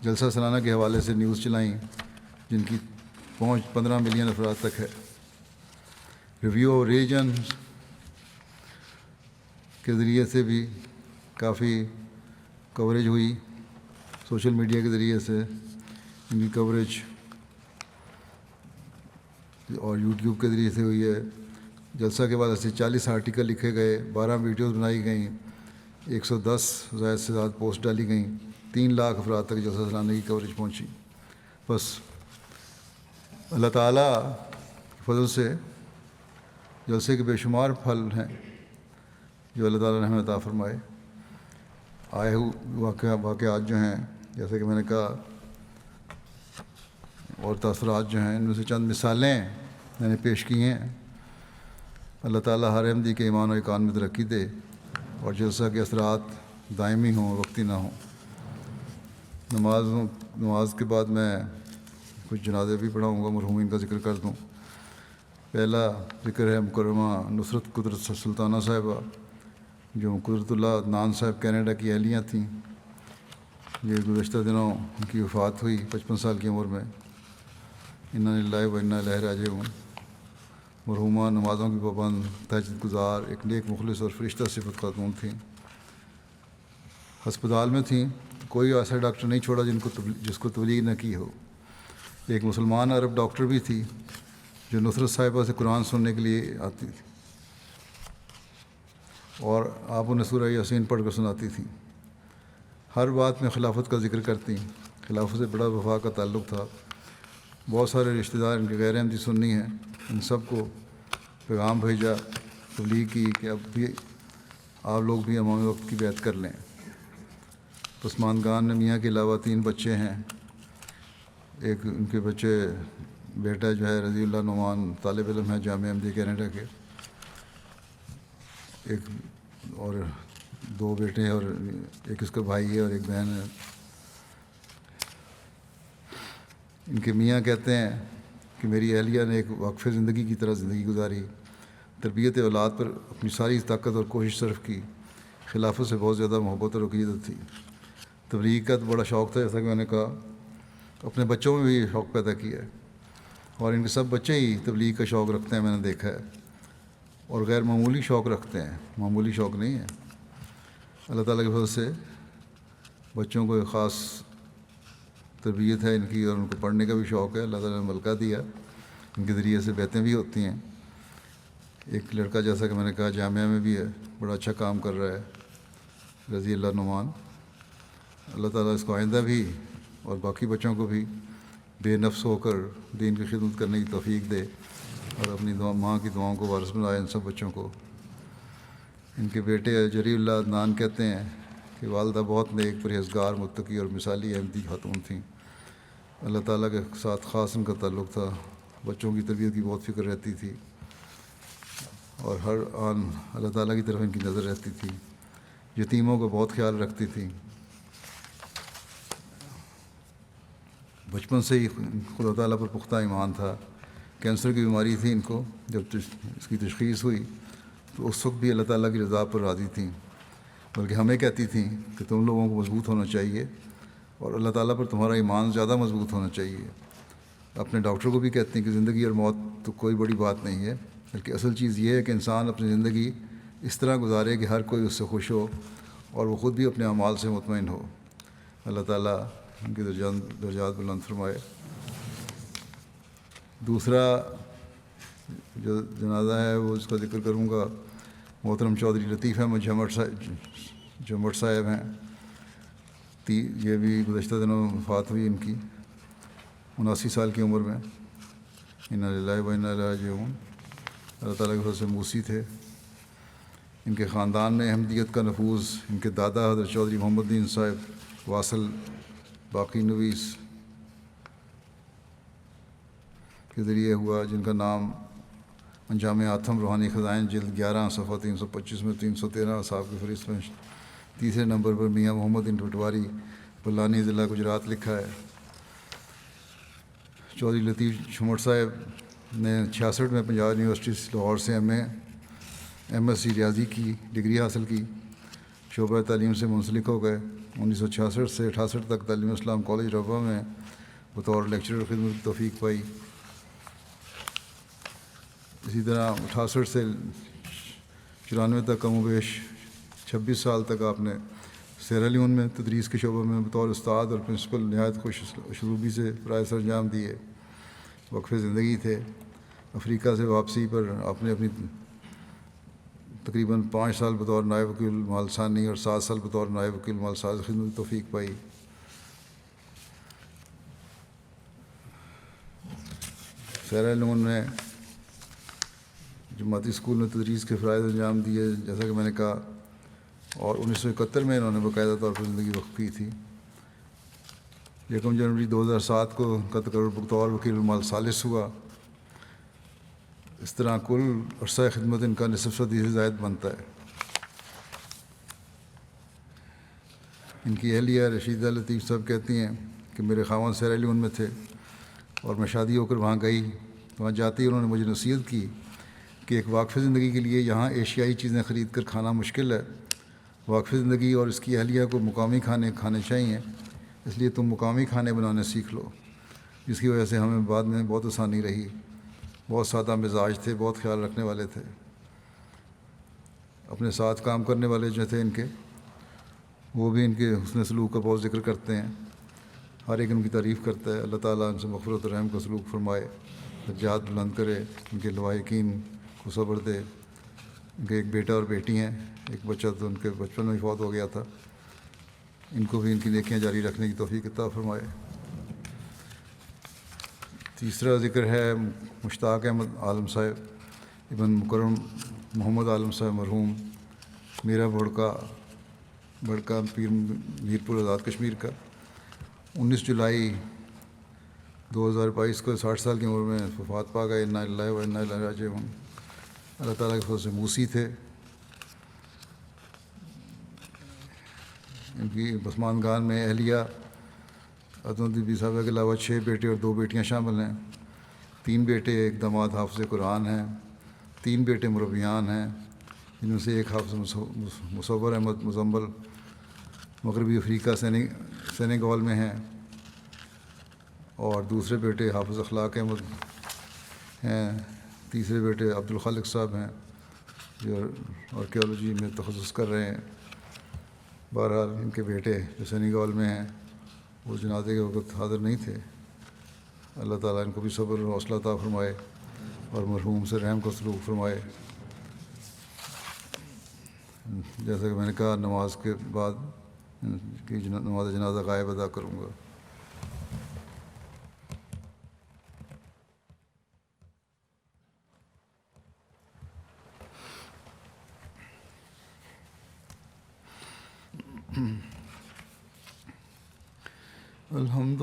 جلسہ سالانہ کے حوالے سے نیوز چلائیں، جن کی پہنچ 15 ملین افراد تک ہے۔ ریویو ریجن کے ذریعے سے بھی کافی کوریج ہوئی، سوشل میڈیا کے ذریعے سے ان کی کوریج، اور یوٹیوب کے ذریعے سے ہوئی ہے۔ جلسہ کے بعد ایسے 40 آرٹیکل لکھے گئے، 12 ویڈیوز بنائی گئیں، 110 زائد سے زیادہ پوسٹ ڈالی گئیں، 3 لاکھ افراد تک جلسہ سالانہ کی کوریج پہنچی۔ بس اللہ تعالیٰ کے فضل سے جلسے کے بے شمار پھل ہیں جو اللہ تعالیٰ نے ہمیں عطا فرمائے۔ آئے ہوئے واقعات جو ہیں، جیسے کہ میں نے کہا، اور تاثرات جو ہیں، ان میں سے چند مثالیں میں نے پیش کی ہیں۔ اللہ تعالیٰ ہر احمدی کے ایمان و ایقان میں ترقی دے، اور جلسہ کے اثرات دائمی ہوں، وقتی نہ ہوں۔ نماز کے بعد میں کچھ جنازے بھی پڑھاؤں گا، مرحومین کا ذکر کر دوں۔ پہلا ذکر ہے مکرمہ نصرت قدرت سلطانہ صاحبہ، جو قدرت اللہ عدنان صاحب کینیڈا کی اہلیہ تھیں۔ یہ گزشتہ دنوں ان کی وفات ہوئی 55 سال کی عمر میں۔ انا للہ و انا الیہ راجعون۔ مرحومہ نمازوں کی پابند، تہجد گزار، ایک نیک مخلص اور فرشتہ صفت خاتون تھیں۔ ہسپتال میں تھیں تو کوئی ایسا ڈاکٹر نہیں چھوڑا جس کو تبلیغ نہ کی ہو۔ ایک مسلمان عرب ڈاکٹر بھی تھی جو نصرت صاحبہ سے قرآن سننے کے لیے آتی تھی، اور آپ انہیں سورہ یاسین پڑھ کر سناتی تھیں۔ ہر بات میں خلافت کا ذکر کرتی، خلافت سے بڑا وفا کا تعلق تھا۔ بہت سارے رشتہ دار ان کے غیر احمدی سنی ہیں، ان سب کو پیغام بھیجا، تبلیغ کی کہ اب بھی آپ لوگ بھی امام وقت کی بیعت کر لیں۔ پسماندگان میں میاں کے علاوہ 3 بچے ہیں۔ ایک ان کے بچے بیٹا جو ہے رضی اللہ نعمان، طالب علم ہے جامعہ احمدیہ کینیڈا کے، ایک اور 2 بیٹے ہیں، اور ایک اس کا بھائی ہے اور ایک بہن ہے۔ ان کے میاں کہتے ہیں کہ میری اہلیہ نے ایک وقف زندگی کی طرح زندگی گزاری، تربیت اولاد پر اپنی ساری طاقت اور کوشش صرف کی. خلافت سے بہت زیادہ محبت اور عقیدت تھی. تبلیغ کا تو بڑا شوق تھا، جیسا کہ میں نے کہا. اپنے بچوں میں بھی یہ شوق پیدا کیا ہے، اور ان کے سب بچے ہی تبلیغ کا شوق رکھتے ہیں، میں نے دیکھا ہے. اور غیر معمولی شوق رکھتے ہیں، معمولی شوق نہیں ہے. اللہ تعالیٰ کے فضل سے بچوں کو ایک خاص تربیت ہے ان کی، اور ان کو پڑھنے کا بھی شوق ہے. اللہ تعالیٰ نے ملکہ دیا، ان کے ذریعے سے بیتیں بھی ہوتی ہیں. ایک لڑکا جیسا کہ میں نے کہا جامعہ میں بھی ہے، بڑا اچھا کام کر رہا ہے، رضی اللہ نعمان. اللہ تعالیٰ اس کو آئندہ بھی اور باقی بچوں کو بھی بے نفس ہو کر دین کی خدمت کرنے کی توفیق دے، اور اپنی ماں کی دعاؤں کو وارث بنائے ان سب بچوں کو. ان کے بیٹے جری اللہ عدنان کہتے ہیں کہ والدہ بہت نیک، پرہیزگار، متقی اور مثالی احمدی خاتون تھیں. اللہ تعالیٰ کے ساتھ خاص ان کا تعلق تھا. بچوں کی تربیت کی بہت فکر رہتی تھی، اور ہر آن اللہ تعالیٰ کی طرف ان کی نظر رہتی تھی. یتیموں کا بہت خیال رکھتی تھی. بچپن سے ہی خدا تعالیٰ پر پختہ ایمان تھا. کینسر کی بیماری تھی ان کو. جب اس کی تشخیص ہوئی تو اس وقت بھی اللہ تعالیٰ کی رضا پر راضی تھیں، بلکہ ہمیں کہتی تھیں کہ تم لوگوں کو مضبوط ہونا چاہیے، اور اللہ تعالیٰ پر تمہارا ایمان زیادہ مضبوط ہونا چاہیے. اپنے ڈاکٹر کو بھی کہتے ہیں کہ زندگی اور موت تو کوئی بڑی بات نہیں ہے، بلکہ اصل چیز یہ ہے کہ انسان اپنی زندگی اس طرح گزارے کہ ہر کوئی اس سے خوش ہو، اور وہ خود بھی اپنے اعمال سے مطمئن ہو. اللہ تعالیٰ ان کے درجات بلند فرمائے. دوسرا جو جنازہ ہے وہ اس کا ذکر کروں گا، محترم چودھری لطیف احمد جھمٹ صاحب ہیں. یہ بھی گزشتہ دنوں وفات ہوئی ان کی 79 سال کی عمر میں. انا للہ و انا الیہ راجعون. اللہ تعالیٰ کے فضل سے موسی تھے. ان کے خاندان میں احمدیت کا نفوذ ان کے دادا حضرت چودھری محمد دین صاحب واصل باقی نویس کے ذریعے ہوا، جن کا نام انجام آتم روحانی خزائن جلد 11 صفحہ 325 میں 313 صاحب کی فہرست میں تیسرے نمبر پر میاں محمد ان پٹواری بلانی ضلع گجرات لکھا ہے. چودھری لطیف جھمٹ صاحب نے 66 میں پنجاب یونیورسٹی لاہور سے ایم ایس سی ریاضی کی ڈگری حاصل کی. شعبہ تعلیم سے منسلک ہو گئے. 1966 سے 68 تک تعلیم اسلام کالج ربوہ میں بطور لیکچرر خدمت کی توفیق پائی. اسی طرح 68 سے 94 تک کم و بیش 26 سال تک آپ نے سیرا لیون میں تدریس کے شعبہ میں بطور استاد اور پرنسپل نہایت خوش اسلوبی سے فرائض سر انجام دیے. وقف زندگی تھے. افریقہ سے واپسی پر آپ نے اپنی تقریباً 5 سال بطور نائب وکیل مال ثانی اور 7 سال بطور نائب وکیل مال ساز خدمت کی توفیق پائی. سیرا لیون میں جماعتی اسکول میں تدریس کے فرائض انجام دیے، جیسا کہ میں نے کہا. اور 1971 میں انہوں نے باقاعدہ طور پر زندگی وقف کی تھی. 1 جنوری 2007 کو کا تقرر بطور وکیل المال ثالث ہوا. اس طرح کل عرصہ خدمت ان کا نصف صدی سے زائد بنتا ہے. ان کی اہلیہ رشیدہ لطیف صاحب کہتی ہیں کہ میرے خاوند سیرا لیون میں تھے، اور میں شادی ہو کر وہاں گئی. وہاں جاتے ہی انہوں نے مجھے نصیحت کی کہ ایک واقف زندگی کے لیے یہاں ایشیائی چیزیں خرید کر کھانا مشکل ہے. واقف زندگی اور اس کی اہلیہ کو مقامی کھانے چاہیے، اس لیے تم مقامی کھانے بنانے سیکھ لو. جس کی وجہ سے ہمیں بعد میں بہت آسانی رہی. بہت سادہ مزاج تھے، بہت خیال رکھنے والے تھے. اپنے ساتھ کام کرنے والے جو تھے ان کے، وہ بھی ان کے حسن سلوک کا بہت ذکر کرتے ہیں. ہر ایک ان کی تعریف کرتا ہے. اللہ تعالیٰ ان سے مغفرت و رحم کا سلوک فرمائے، درجات بلند کرے، ان کے لواحقین کو صبر دے. ان کے ایک بیٹا اور بیٹی ہیں. ایک بچہ تو ان کے بچپن میں ہی فوت ہو گیا تھا. ان کو بھی ان کی نیکیاں جاری رکھنے کی توفیق عطا فرمائے. تیسرا ذکر ہے مشتاق احمد عالم صاحب ابن مکرم محمد عالم صاحب مرحوم، میرا بڑکا پیر میرپور آزاد کشمیر کا. 19 جولائی 2022 کو 60 سال کی عمر میں وفات پا گئے. انا للہ و انا الیہ راجعون. اللہ تعالیٰ کے فضل سے موسی تھے. ان کی بسمانگان میں اہلیہ عظمت بی بی صاحبہ کے علاوہ 6 بیٹے اور 2 بیٹیاں شامل ہیں. 3 بیٹے، ایک داماد حافظ قرآن ہیں. 3 بیٹے مربیان ہیں، جن میں سے ایک حافظ مصور احمد مزمل مغربی افریقہ سینیگال میں ہیں، اور دوسرے بیٹے حافظ اخلاق احمد ہیں، تیسرے بیٹے عبدالخالق صاحب ہیں جو آرکیالوجی میں تخصص کر رہے ہیں۔ بہرحال ان کے بیٹے جو سینیگال میں ہیں وہ جنازے کے وقت حاضر نہیں تھے۔ اللہ تعالیٰ ان کو بھی صبر و حوصلہ عطا فرمائے اور مرحوم سے رحم کا سلوک فرمائے۔ جیسا کہ میں نے کہا، نماز کے بعد کی نماز جنازہ غائب ادا کروں گا۔ الحمد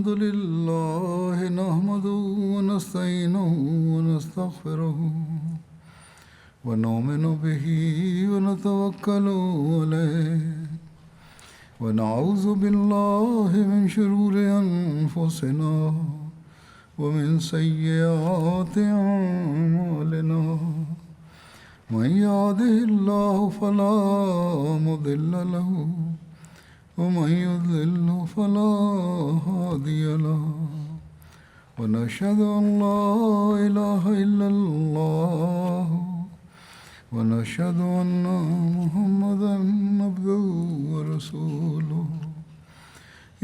للہ نحمده ونستعینه ونستغفره ونؤمن به ونتوکل علیہ ونعوذ باللہ من شرور انفسنا ومن سیئات اعمالنا من يهده الله فلا مضل له ومن يضلل فلا هادي له ونشهد أن لا إله إلا الله ونشهد أن محمدا عبده ورسوله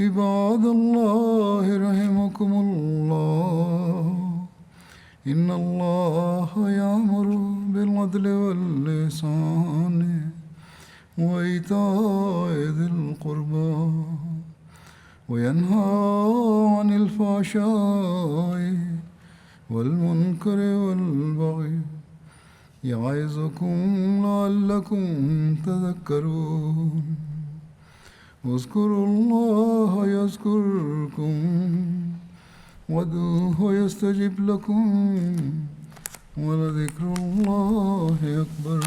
عباد الله رحمكم الله إن الله يأمر بالعدل والإحسان وإيتاء ذي القربى وينهى عن الفحشاء والمنكر والبغي يعظكم لعلكم تذكرون اذكروا الله يذكركم وادعوه يستجب لكم ولذكر الله أكبر